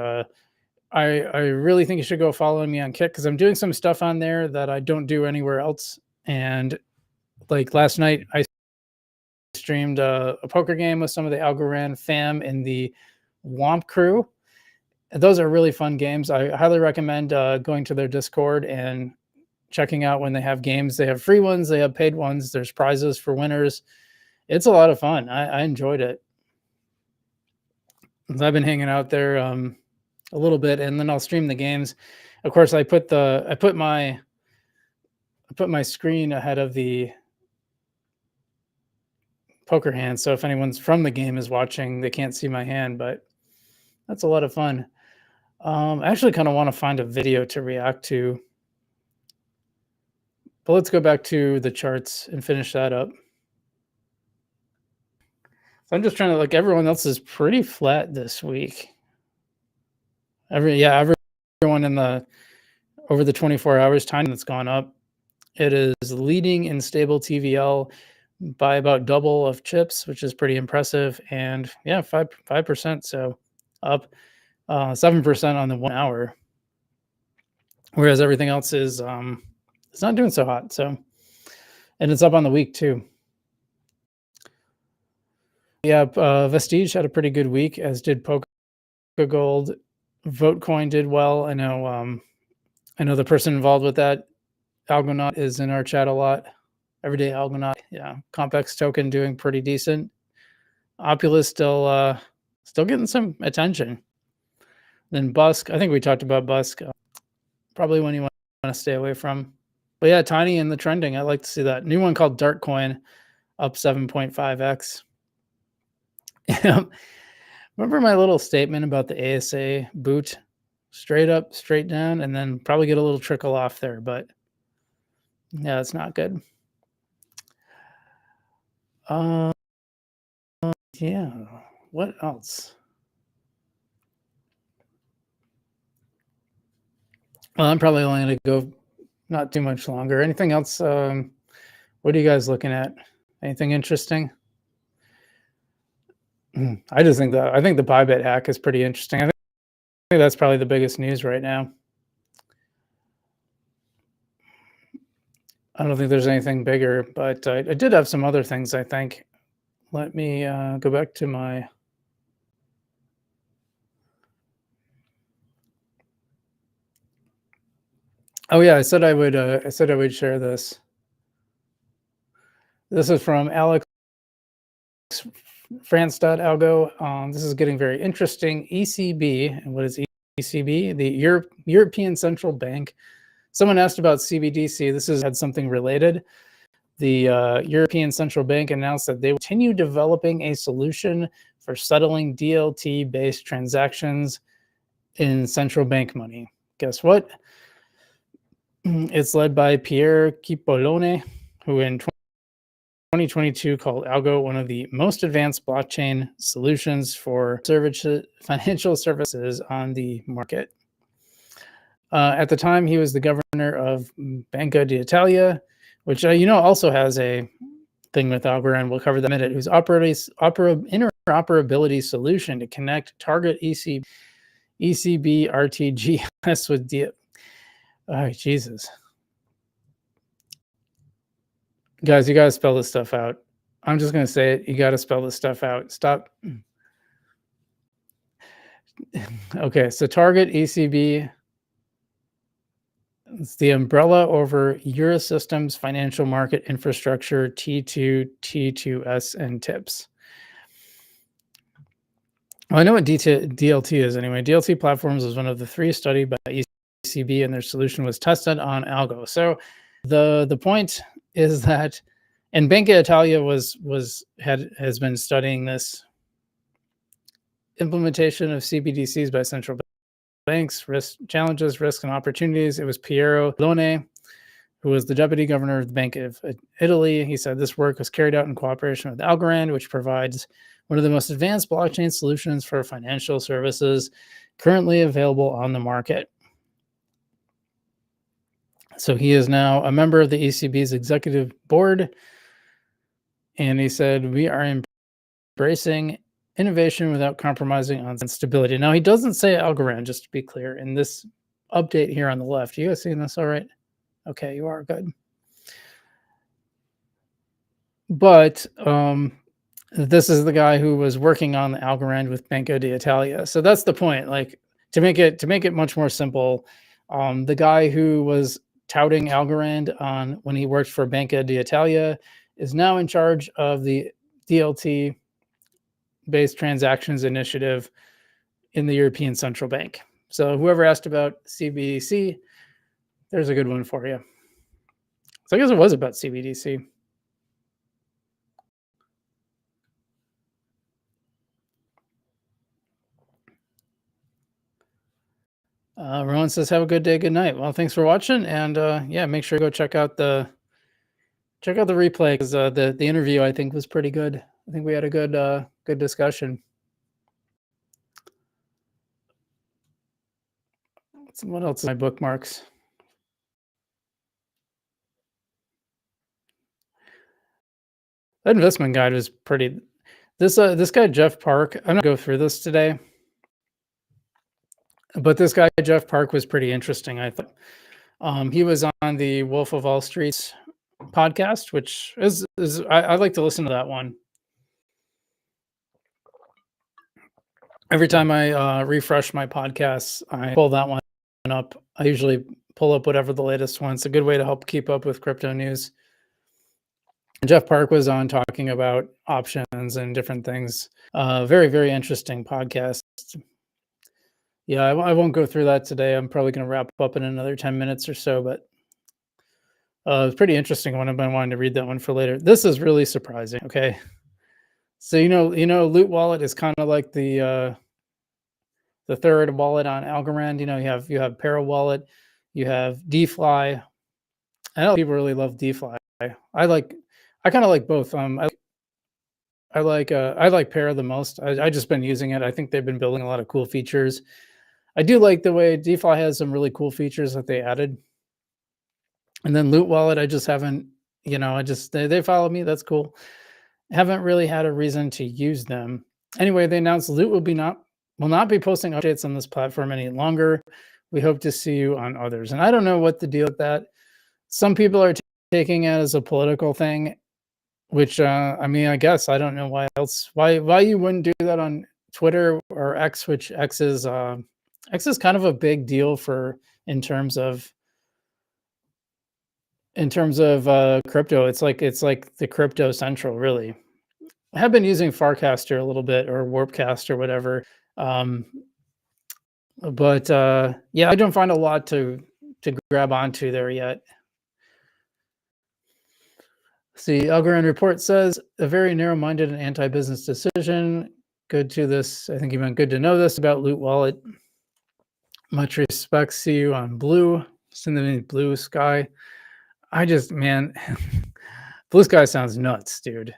I really think you should go follow me on Kick, because I'm doing some stuff on there that I don't do anywhere else. And like last night, I streamed a poker game with some of the Algorand fam in the Womp crew. And those are really fun games. I highly recommend going to their Discord and checking out when they have games. They have free ones, they have paid ones. There's prizes for winners. It's a lot of fun. I enjoyed it. I've been hanging out there a little bit, and then I'll stream the games. Of course, I put my screen ahead of the poker hand, so if anyone's from the game is watching, they can't see my hand, but that's a lot of fun. I actually kind of want to find a video to react to, but let's go back to the charts and finish that up. So I'm just trying to look. Everyone else is pretty flat this week. Everyone in the over the 24 hours time that's gone up. It is leading in stable TVL by about double of chips, which is pretty impressive. And yeah, 5%, so up 7% on the 1 hour. Whereas everything else is it's not doing so hot. So, and it's up on the week too. Yeah, Vestige had a pretty good week, as did Polka Gold. Votecoin did well. I know the person involved with that, Algonaut, is in our chat a lot. Everyday Algonaut, yeah. Compex token doing pretty decent. Opulus still getting some attention. Then Busk, I think we talked about Busk. Probably one you want to stay away from. But yeah, Tiny in the trending. I like to see that. New one called Dartcoin, up 7.5x. Remember my little statement about the ASA boot? Straight up, straight down, and then probably get a little trickle off there. But yeah, it's not good. Yeah, what else? Well, I'm probably only going to go not too much longer. Anything else? What are you guys looking at? Anything interesting? I think the Bybit hack is pretty interesting. I think that's probably the biggest news right now. I don't think there's anything bigger, but I did have some other things, I think. Let me go back to my... Oh yeah, I said I would share this. This is from Alex France.algo. This is getting very interesting. ECB, and what is ECB? The European Central Bank. Someone asked about CBDC. This had something related. The European Central Bank announced that they will continue developing a solution for settling DLT-based transactions in central bank money. Guess what? It's led by Pierre Cipollone, who in 2022 called Algo one of the most advanced blockchain solutions for financial services on the market. At the time, he was the governor of Banca d'Italia, which also has a thing with Algorand. We'll cover that in a minute. Whose interoperability solution to connect target ECB RTGS with oh, Jesus. Guys, you got to spell this stuff out. I'm just going to say it. You got to spell this stuff out. Stop. Okay, so target ECB. It's the umbrella over Eurosystem's financial market infrastructure, T2, T2S, and TIPS. Well, I know what DLT is anyway. DLT Platforms was one of the 3 studied by ECB, and their solution was tested on Algo. So the point is that, and Banca Italia has been studying this implementation of CBDCs by central banks, challenges, risks, and opportunities. It was Piero Lone, who was the deputy governor of the Bank of Italy. He said this work was carried out in cooperation with Algorand, which provides one of the most advanced blockchain solutions for financial services currently available on the market. So he is now a member of the ECB's executive board. And he said, we are embracing innovation without compromising on stability. Now, he doesn't say Algorand, just to be clear, in this update here on the left. You guys seeing this all right? Okay, you are good. But this is the guy who was working on the Algorand with Banco d'Italia. So that's the point. Like, to make it much more simple, the guy who was touting Algorand on when he worked for Banco d'Italia is now in charge of the DLT based transactions initiative in the European Central Bank. So whoever asked about CBDC, there's a good one for you. So I guess it was about CBDC. Rowan says, have a good day, good night. Well, thanks for watching. And yeah, make sure to go check out the replay, because the interview, I think, was pretty good. I think we had a good discussion. What else is my bookmarks? That investment guide was pretty. This guy Jeff Park. I'm not going to go through this today, but this guy Jeff Park was pretty interesting, I thought. He was on the Wolf of Wall Street's podcast, which is I like to listen to that one. Every time I refresh my podcasts, I pull that one up. I usually pull up whatever the latest one. It's a good way to help keep up with crypto news. And Jeff Park was on talking about options and different things. Very, very interesting podcast. Yeah, I won't go through that today. I'm probably going to wrap up in another 10 minutes or so, but it's pretty interesting one. I've been wanting to read that one for later. This is really surprising. Okay. So, Loot Wallet is kind of like the third wallet on Algorand. You have Para Wallet, you have DeFi. I know people really love DeFi. I kind of like both. I like Para the most. I just been using it. I think they've been building a lot of cool features. I do like the way DeFi has some really cool features that they added. And then Loot Wallet, I just haven't, they follow me. That's cool. Haven't really had a reason to use them. Anyway, they announced Loot will not be posting updates on this platform any longer. We hope to see you on others. And I don't know what the deal with that. Some people are taking it as a political thing, which I guess I don't know why you wouldn't do that on Twitter or X, which X is kind of a big deal in terms of crypto. It's like the crypto central, really. I have been using Farcaster a little bit, or Warpcast or whatever. But yeah, I don't find a lot to grab onto there yet. See, Algorand report says a very narrow-minded and anti-business decision. Good to this. I think you meant good to know this about Loot Wallet. Much respect. See you on Blue. Send them in Blue Sky. Man, Blue Sky sounds nuts, dude.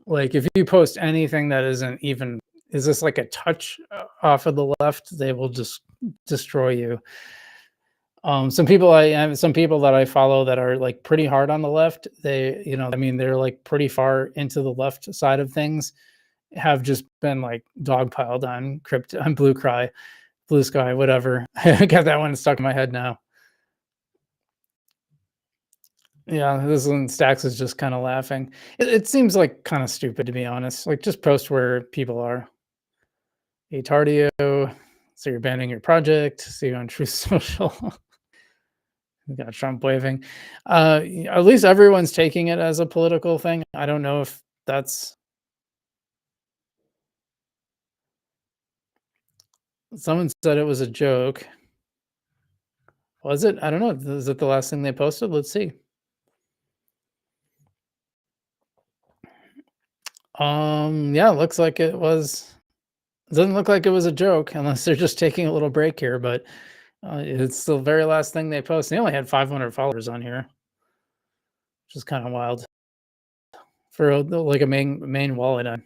Like, if you post anything that isn't even, is this like a touch off of the left, they will just destroy you. Some people that I follow that are like pretty hard on the left, they're like pretty far into the left side of things, have just been like dogpiled on crypto, on Blue Sky, whatever. I got that one stuck in my head now. Yeah, this one, Stacks is just kind of laughing. It seems like kind of stupid, to be honest. Like, just post where people are. Hey, Tardio, so you're banning your project. See you on Truth Social. We got Trump waving. At least everyone's taking it as a political thing. I don't know if that's someone said it was a joke. Was it? I don't know. Is it the last thing they posted? Let's see. Yeah, looks like it was. Doesn't look like it was a joke, unless they're just taking a little break here. But it's the very last thing they posted. They only had 500 followers on here, which is kind of wild for like a main wallet on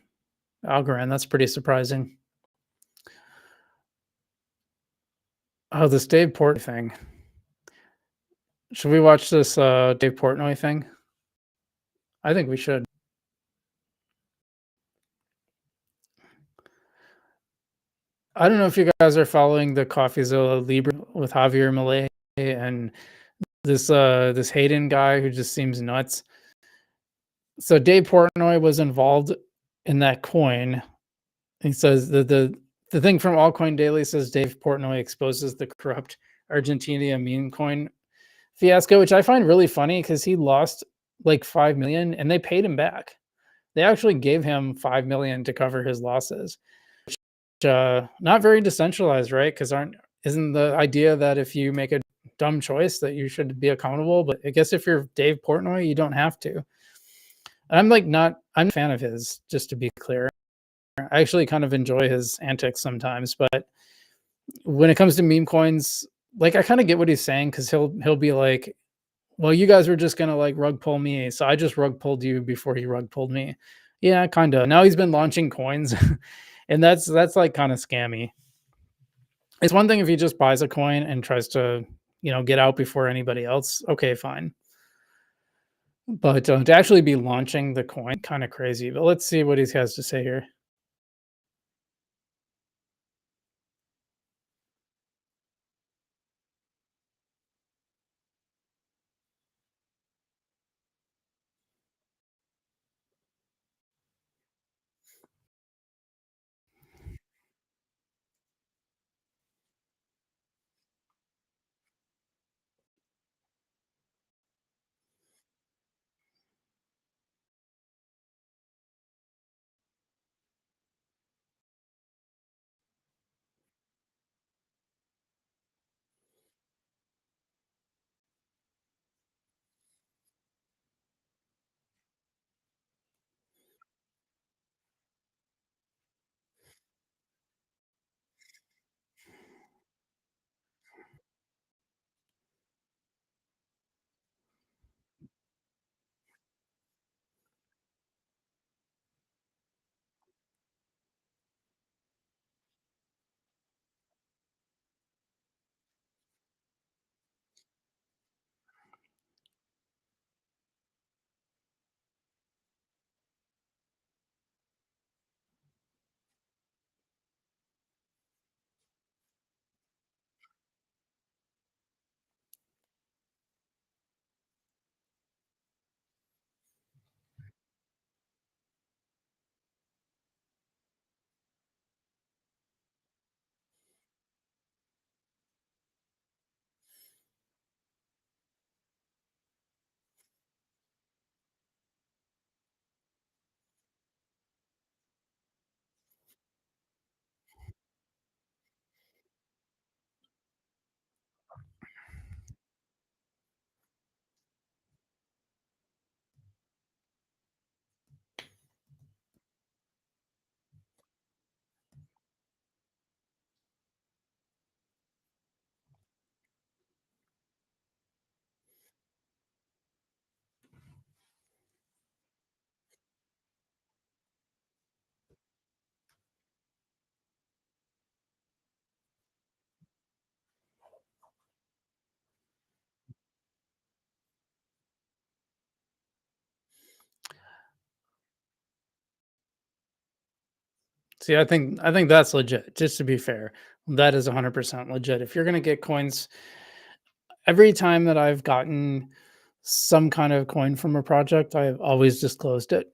Algorand. That's pretty surprising. Oh, this Dave Portnoy thing. Should we watch this Dave Portnoy thing? I think we should. I don't know if you guys are following the CoffeeZilla Libre with Javier Milei and this Hayden guy who just seems nuts. So Dave Portnoy was involved in that coin. He says that the thing from Altcoin Daily says Dave Portnoy exposes the corrupt Argentina meme coin fiasco, which I find really funny because he lost like 5 million and they paid him back. They actually gave him 5 million to cover his losses. Not very decentralized, right? Because isn't the idea that if you make a dumb choice that you should be accountable? But I guess if you're Dave Portnoy, you don't have to. I'm a fan of his, just to be clear. I actually kind of enjoy his antics sometimes, but when it comes to meme coins, like I kind of get what he's saying because he'll be like, well, you guys were just gonna like rug pull me, so I just rug pulled you before he rug pulled me. Yeah, kind of. Now he's been launching coins. And that's like kind of scammy. It's one thing if he just buys a coin and tries to, get out before anybody else. Okay, fine. But to actually be launching the coin, kind of crazy. But let's see what he has to say here. See, I think that's legit. Just to be fair, that is 100% legit. If you're gonna get coins, every time that I've gotten some kind of coin from a project, I've always disclosed it.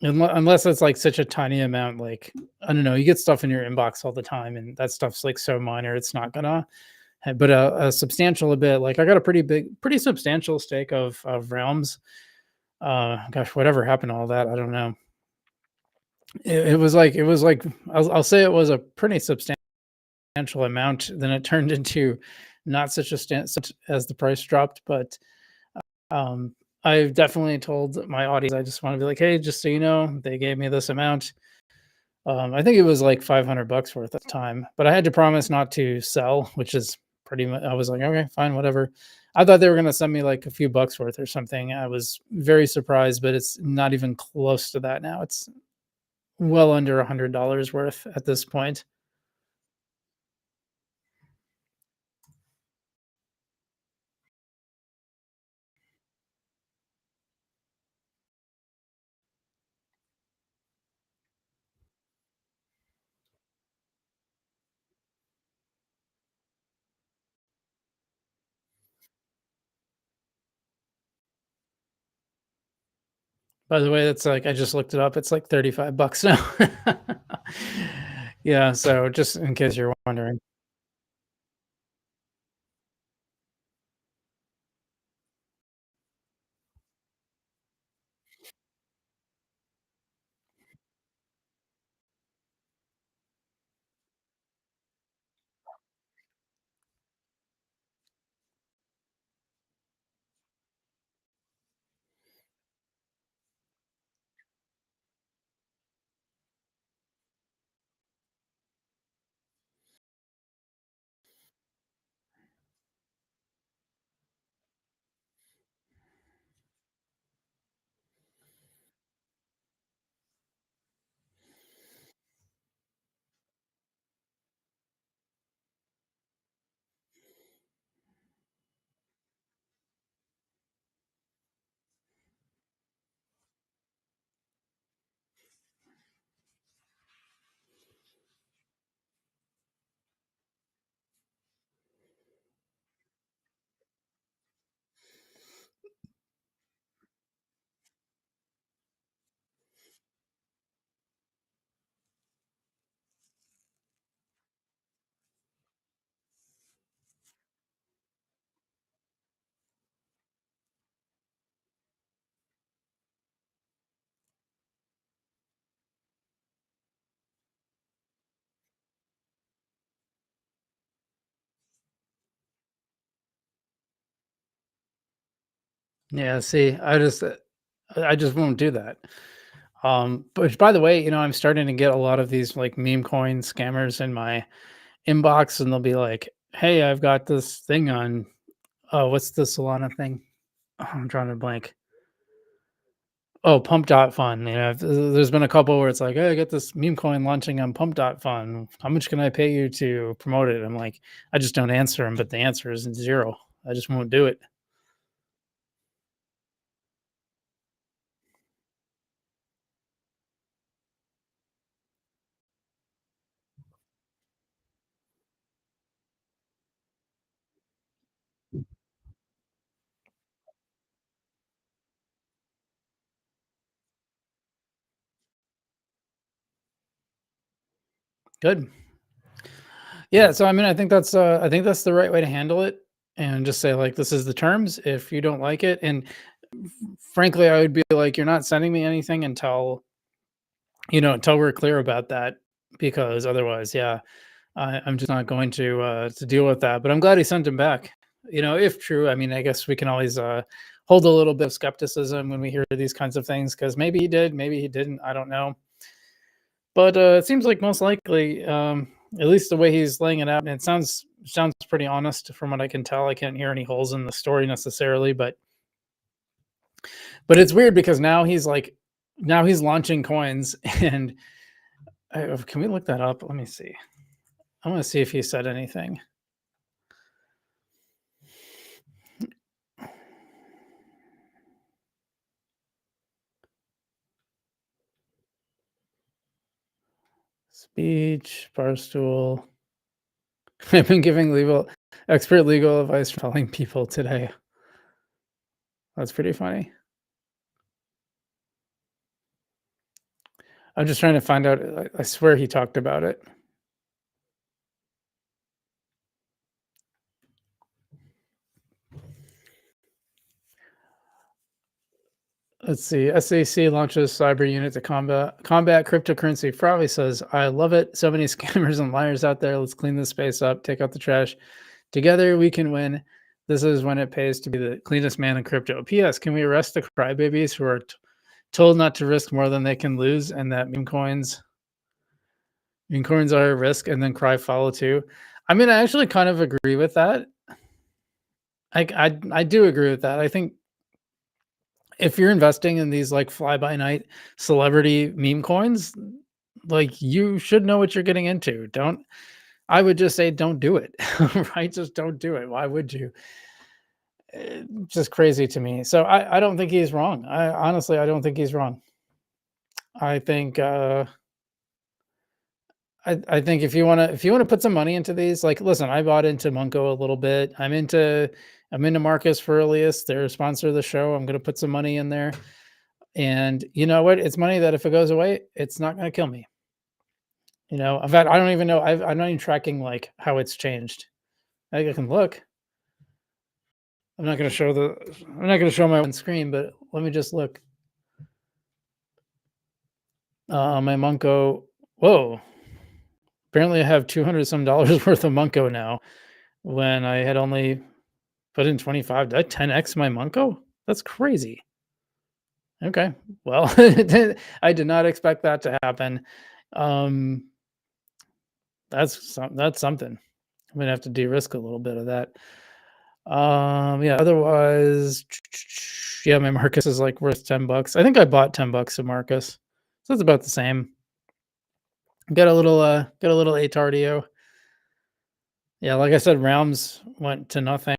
Unless it's like such a tiny amount, like I don't know, you get stuff in your inbox all the time, and that stuff's like so minor, it's not gonna but a substantial a bit. Like I got a pretty substantial stake of realms. Gosh, whatever happened to all that? I don't know. It was like I'll say it was a pretty substantial amount. Then it turned into not such a as the price dropped, but um, I've definitely told my audience I just want to be like, hey, just so you know, they gave me this amount. I think it was like $500 worth at the time, but I had to promise not to sell, which is pretty much. I was like, okay, fine, whatever. I thought they were gonna send me like a few bucks worth or something. I was very surprised, but it's not even close to that now. It's well under $100 worth at this point. By the way, that's like I just looked it up. It's like $35 now. Yeah, so just in case you're wondering. Yeah, see, I just won't do that. But by the way, I'm starting to get a lot of these like meme coin scammers in my inbox, and they'll be like, "Hey, I've got this thing on. Oh, what's the Solana thing? Oh, I'm trying to blank. Oh, Pump dot Fun. There's been a couple where it's like, hey, I got this meme coin launching on Pump dot Fun. How much can I pay you to promote it? I'm like, I just don't answer them, but the answer is zero. I just won't do it. Good. Yeah, so I mean, I think that's the right way to handle it, and just say like, this is the terms. If you don't like it, and frankly, I would be like, you're not sending me anything until we're clear about that, because otherwise, yeah, I'm just not going to deal with that. But I'm glad he sent him back. If true, I mean, I guess we can always hold a little bit of skepticism when we hear these kinds of things, because maybe he did, maybe he didn't. I don't know. But it seems like most likely, at least the way he's laying it out, and it sounds pretty honest from what I can tell. I can't hear any holes in the story necessarily, but it's weird because now he's launching coins, and can we look that up? Let me see. I want to see if he said anything. Speech, Barstool. I've been giving expert legal advice for telling people today. That's pretty funny. I'm just trying to find out. I swear he talked about it. Let's see. SAC launches cyber unit to combat cryptocurrency fraud. He says, "I love it. So many scammers and liars out there. Let's clean this space up. Take out the trash. Together we can win. This is when it pays to be the cleanest man in crypto." P.S. Can we arrest the crybabies who are told not to risk more than they can lose, and that meme coins are at risk, and then cry follow too? I mean, I actually kind of agree with that. I do agree with that. I think if you're investing in these like fly by night celebrity meme coins, like you should know what you're getting into. I would just say don't do it. Right? Just don't do it. Why would you? Just crazy to me. So I don't think he's wrong. I honestly don't think he's wrong. I think I think if you wanna put some money into these, like listen, I bought into Monko a little bit. I'm into Marcus Furlius. They're a sponsor of the show. I'm gonna put some money in there. And you know what? It's money that if it goes away, it's not gonna kill me. In fact, I don't even know. I'm not even tracking like how it's changed. I can look. I'm not gonna show my own screen, but let me just look. My Monko. Whoa. Apparently, I have $200 some worth of Monko now. When I had only put in 25, did I 10x my Monko? That's crazy. Okay, well, I did not expect that to happen. That's something. I'm gonna have to de-risk a little bit of that. Yeah. Otherwise, yeah, my Marcus is like worth $10. I think I bought $10 of Marcus, so it's about the same. Got a little ATRDO. Yeah, like I said, Realms went to nothing.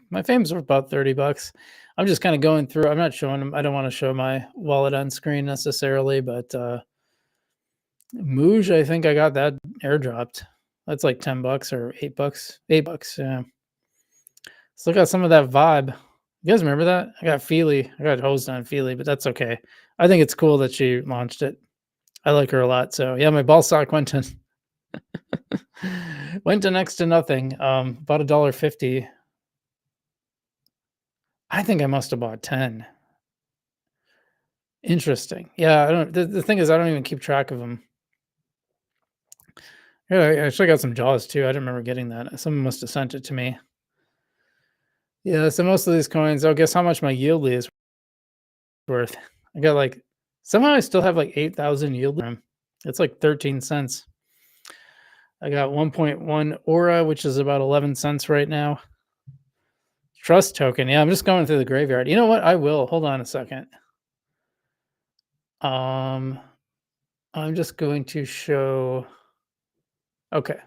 My fames were about $30. I'm just kind of going through. I'm not showing them. I don't want to show my wallet on screen necessarily, but Mooj, I think I got that airdropped. That's like $10 or $8. $8, yeah. Still got some of that vibe. You guys remember that? I got Feely. I got hosed on Feely, but that's okay. I think it's cool that she launched it. I like her a lot. So yeah, my ball stock went to next to nothing. About $1.50. I think I must have bought 10. Interesting. Yeah, I don't. The thing is, I don't even keep track of them. Yeah, I actually got some Jaws too. I didn't remember getting that. Someone must have sent it to me. Yeah, so most of these coins. Guess how much my yield is worth. I got like somehow I still have like 8,000 yield. It's like 13 cents. I got 1.1 Aura, which is about 11 cents right now. Trust token. Yeah, I'm just going through the graveyard. You know what? I will. Hold on a second. I'm just going to show. Okay.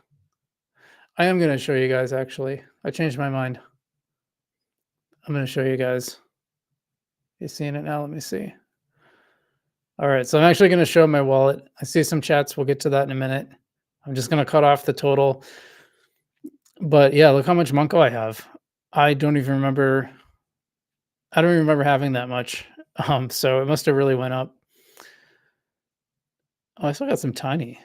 I am going to show you guys actually. I changed my mind. I'm going to show you guys. You seeing it now? Let me see. All right, so I'm actually going to show my wallet. I see some chats. We'll get to that in a minute. I'm just going to cut off the total. But yeah, look how much Monko I have. I don't even remember. I don't even remember having that much. So it must have really went up. Oh, I still got some tiny.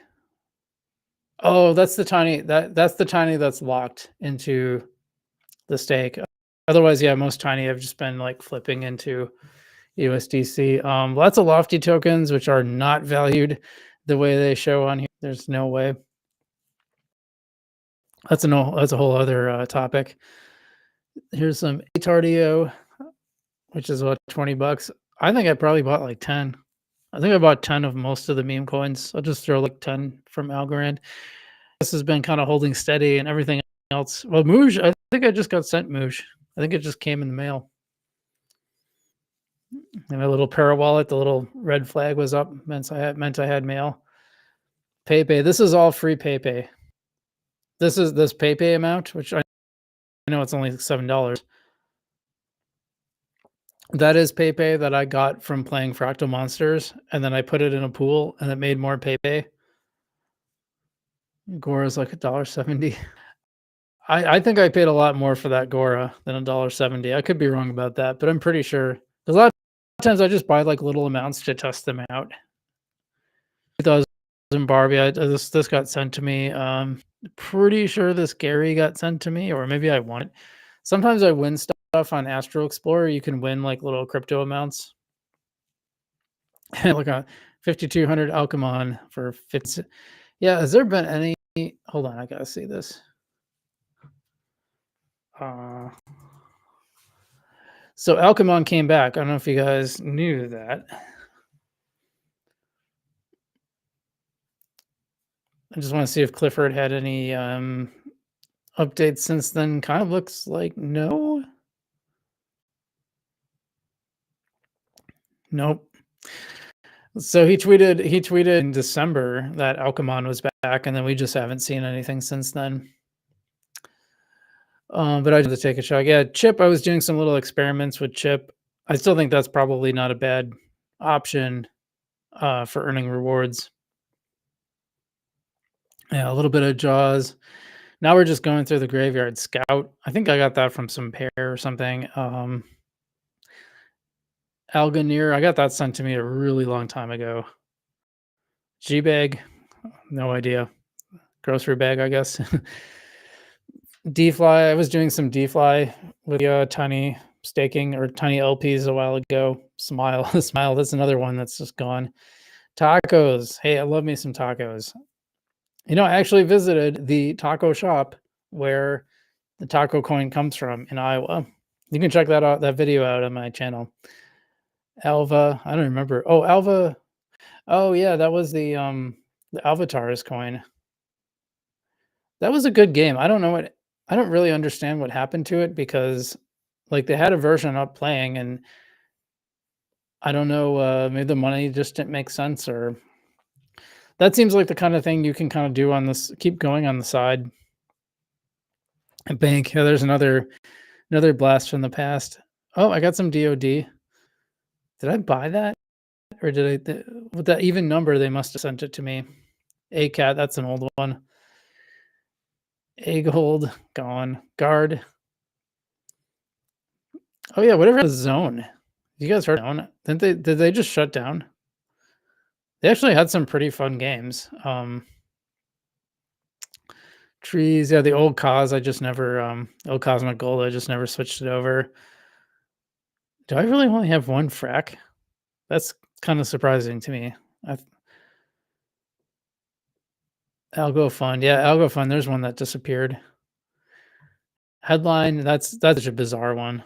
Oh, that's the tiny. That's the tiny that's locked into the stake. Otherwise, yeah, most tiny I've just been like flipping into USDC. Lots of lofty tokens which are not valued the way they show on here. There's no way. That's a whole other topic. Here's some ATRDO, which is about $20. I think I probably bought like 10. I think I bought 10 of most of the meme coins. I'll just throw like 10 from Algorand. This has been kind of holding steady and everything else. Well, Mooj, I think I just got sent Mooj. I think it just came in the mail. And my little para wallet, the little red flag was up, meant I had mail. PayPay. This is all free PayPay. This PayPay amount, which I know it's only $7. That is PayPay that I got from playing Fractal Monsters, and then I put it in a pool, and it made more PayPay. Gora is like $1.70. I think I paid a lot more for that Gora than $1.70. I could be wrong about that, but I'm pretty sure. A lot of times I just buy like little amounts to test them out. 2000 Barbie. This got sent to me. Pretty sure this Gary got sent to me, or maybe I won it. Sometimes I win stuff on Astro Explorer. You can win like little crypto amounts. Look at 5,200 Alcamon for 50. Yeah, has there been any? Hold on, I gotta see this. So Alcamon came back. I don't know if you guys knew that. I just want to see if Clifford had any updates since then. Kind of looks like no. Nope. So he tweeted in December that Alcamon was back, and then we just haven't seen anything since then. But I had to take a shot. Yeah, Chip, I was doing some little experiments with Chip. I still think that's probably not a bad option for earning rewards. Yeah, a little bit of Jaws. Now we're just going through the Graveyard Scout. I think I got that from some pair or something. Algoneer, I got that sent to me a really long time ago. G-Bag, no idea. Grocery bag, I guess. DFly, I was doing some DFly with tiny staking or tiny LPs a while ago. Smile, Smile, that's another one that's just gone. Tacos, hey, I love me some tacos. You know, I actually visited the taco shop where the taco coin comes from in Iowa. You can check that video out on my channel. Alva, I don't remember. Oh, Alva. Oh yeah, that was the Avatars coin. That was a good game. I don't really understand what happened to it because like they had a version up playing and I don't know, maybe the money just didn't make sense or that seems like the kind of thing you can kind of do on this, keep going on the side. A bank. Yeah, there's another blast from the past. Oh, I got some DOD. Did I buy that? Or did I, with that even number, they must have sent it to me. ACAT, that's an old one. A gold, gone. Guard. Oh yeah, whatever Zone. You guys heard Zone? Did they just shut down? They actually had some pretty fun games. Trees, yeah, the old cause, I just never old Cosmic Gold, I just never switched it over. Do I really only have one frac? That's kind of surprising to me. Algo Fund, yeah, Algo Fund. There's one that disappeared. Headline, that's such a bizarre one.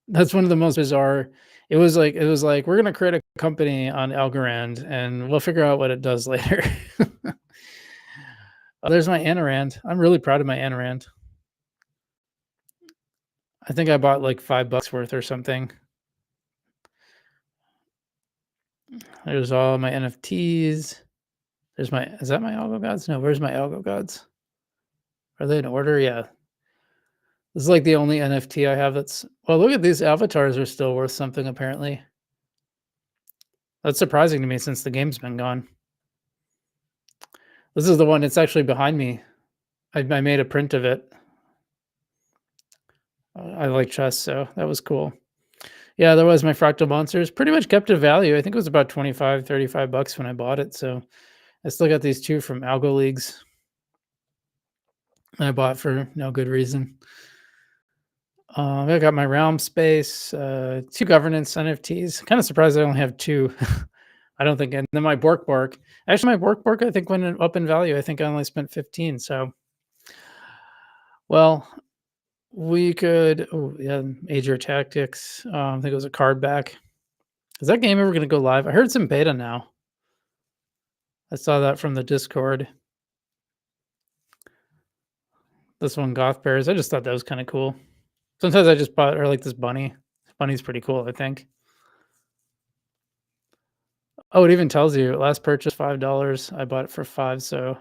That's one of the most bizarre. It was like we're gonna create a company on Algorand and we'll figure out what it does later. Oh, there's my Anorand. I'm really proud of my Anorand. I think I bought like $5 worth or something. There's all my NFTs. Is that my Algo Gods? No, where's my Algo Gods? Are they in order? Yeah. This is like the only NFT I have that's, well, look at these avatars are still worth something apparently. That's surprising to me since the game's been gone. This is the one, it's actually behind me. I made a print of it. I like chess, so that was cool. Yeah, that was my Fractal Monsters. Pretty much kept a value. I think it was about 25, $35 when I bought it. So I still got these two from Algo Leagues. I bought for no good reason. I got my Realm Space, 2 governance NFTs. Kind of surprised I only have 2. I don't think, and then my Bork. Actually, my Bork I think went up in value. I think I only spent 15. So, well, we could. Oh yeah, Major Tactics. I think it was a card back. Is that game ever going to go live? I heard it's in beta now. I saw that from the Discord. This one, Goth Bears. I just thought that was kind of cool. Sometimes I just bought, or like this bunny. This bunny's pretty cool, I think. Oh, it even tells you last purchase $5. I bought it for 5, so,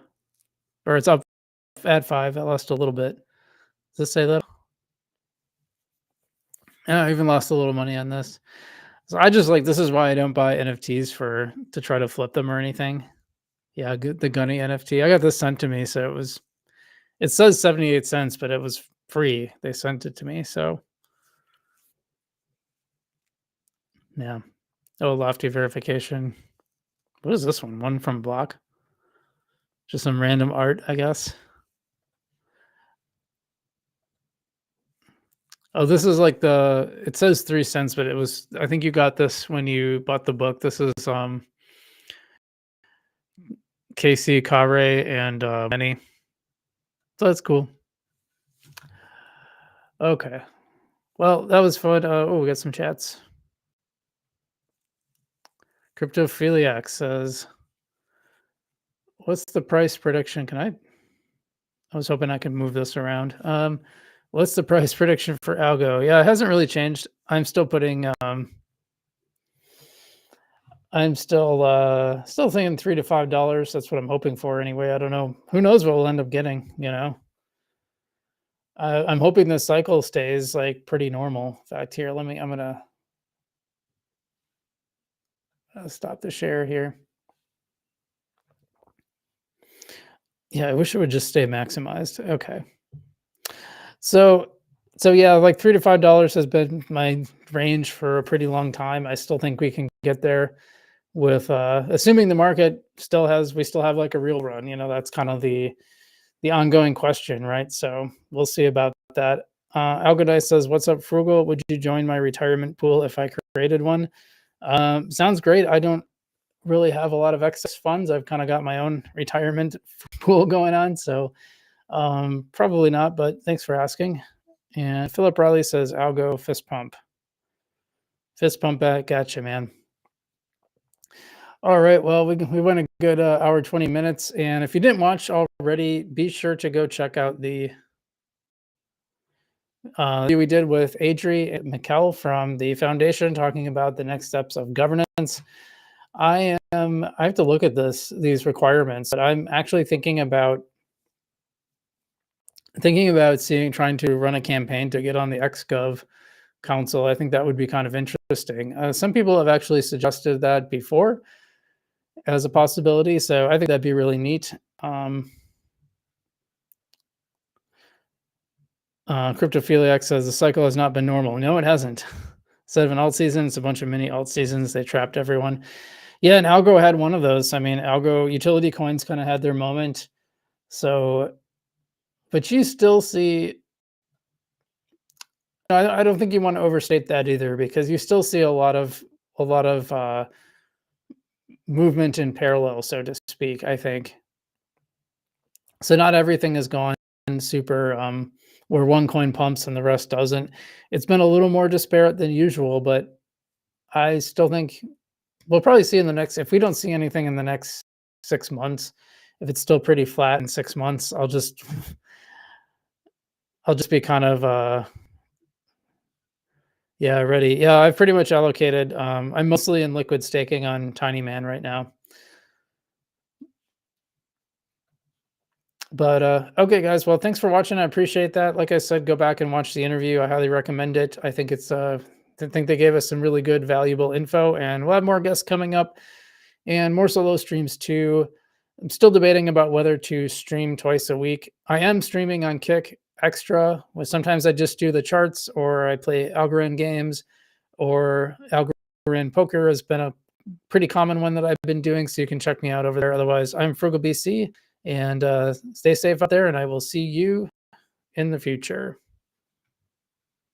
or it's up at 5. I lost a little bit. Does this say that? Yeah, I even lost a little money on this. So I just like, this is why I don't buy NFTs to try to flip them or anything. Yeah, the Gunny NFT. I got this sent to me, so it says 78 cents, but it was free. They sent it to me, so yeah. Oh, Lofty verification. What is this one? One from Block. Just some random art, I guess. Oh, this is like it says 3 cents, but I think you got this when you bought the book. This is Casey Kare and Benny. So that's cool. Okay. Well, that was fun. We got some chats. Cryptophiliac says, what's the price prediction? I was hoping I could move this around. What's the price prediction for Algo? Yeah, it hasn't really changed. I'm still putting I'm still thinking $3 to $5. That's what I'm hoping for anyway. I don't know. Who knows what we'll end up getting, you know? I'm hoping this cycle stays like pretty normal. In fact, here, I'm gonna stop the share here. Yeah, I wish it would just stay maximized. Okay. So yeah, like $3 to $5 has been my range for a pretty long time. I still think we can get there with assuming the market we still have like a real run. You know, that's kind of the ongoing question, right? So we'll see about that. Algodice says, what's up, Frugal? Would you join my retirement pool if I created one? Sounds great. I don't really have a lot of excess funds. I've kind of got my own retirement pool going on. So probably not, but thanks for asking. And Philip Riley says, Algo fist pump. Fist pump back. Gotcha, man. All right. Well, we went a good hour, 20 minutes. And if you didn't watch already, be sure to go check out the we did with Adri Mikkel from the foundation talking about the next steps of governance. I have to look at these requirements, but I'm actually thinking about trying to run a campaign to get on the XGov council. I think that would be kind of interesting. Some people have actually suggested that before as a possibility, so I think that'd be really neat. Cryptophiliac says the cycle has not been normal. No, it hasn't. Instead of an alt season, it's a bunch of mini alt seasons. They trapped everyone. Yeah, and Algo had one of those. I mean, Algo utility coins kind of had their moment. So, but you still see, I don't think you want to overstate that either, because you still see a lot of movement in parallel, so to speak, I think. So not everything is gone super where one coin pumps and the rest doesn't. It's been a little more disparate than usual, but I still think we'll probably see if we don't see anything in the next 6 months, if it's still pretty flat in 6 months, I'll just be kind of ready. Yeah, I've pretty much allocated. I'm mostly in liquid staking on Tiny Man right now. But okay, guys. Well, thanks for watching. I appreciate that. Like I said, go back and watch the interview. I highly recommend it. I think I think they gave us some really good, valuable info, and we'll have more guests coming up and more solo streams too. I'm still debating about whether to stream twice a week. I am streaming on Kick Extra. Sometimes I just do the charts, or I play Algorand games, or Algorand Poker has been a pretty common one that I've been doing. So you can check me out over there. Otherwise, I'm Frugal BC. And stay safe out there, and I will see you in the future.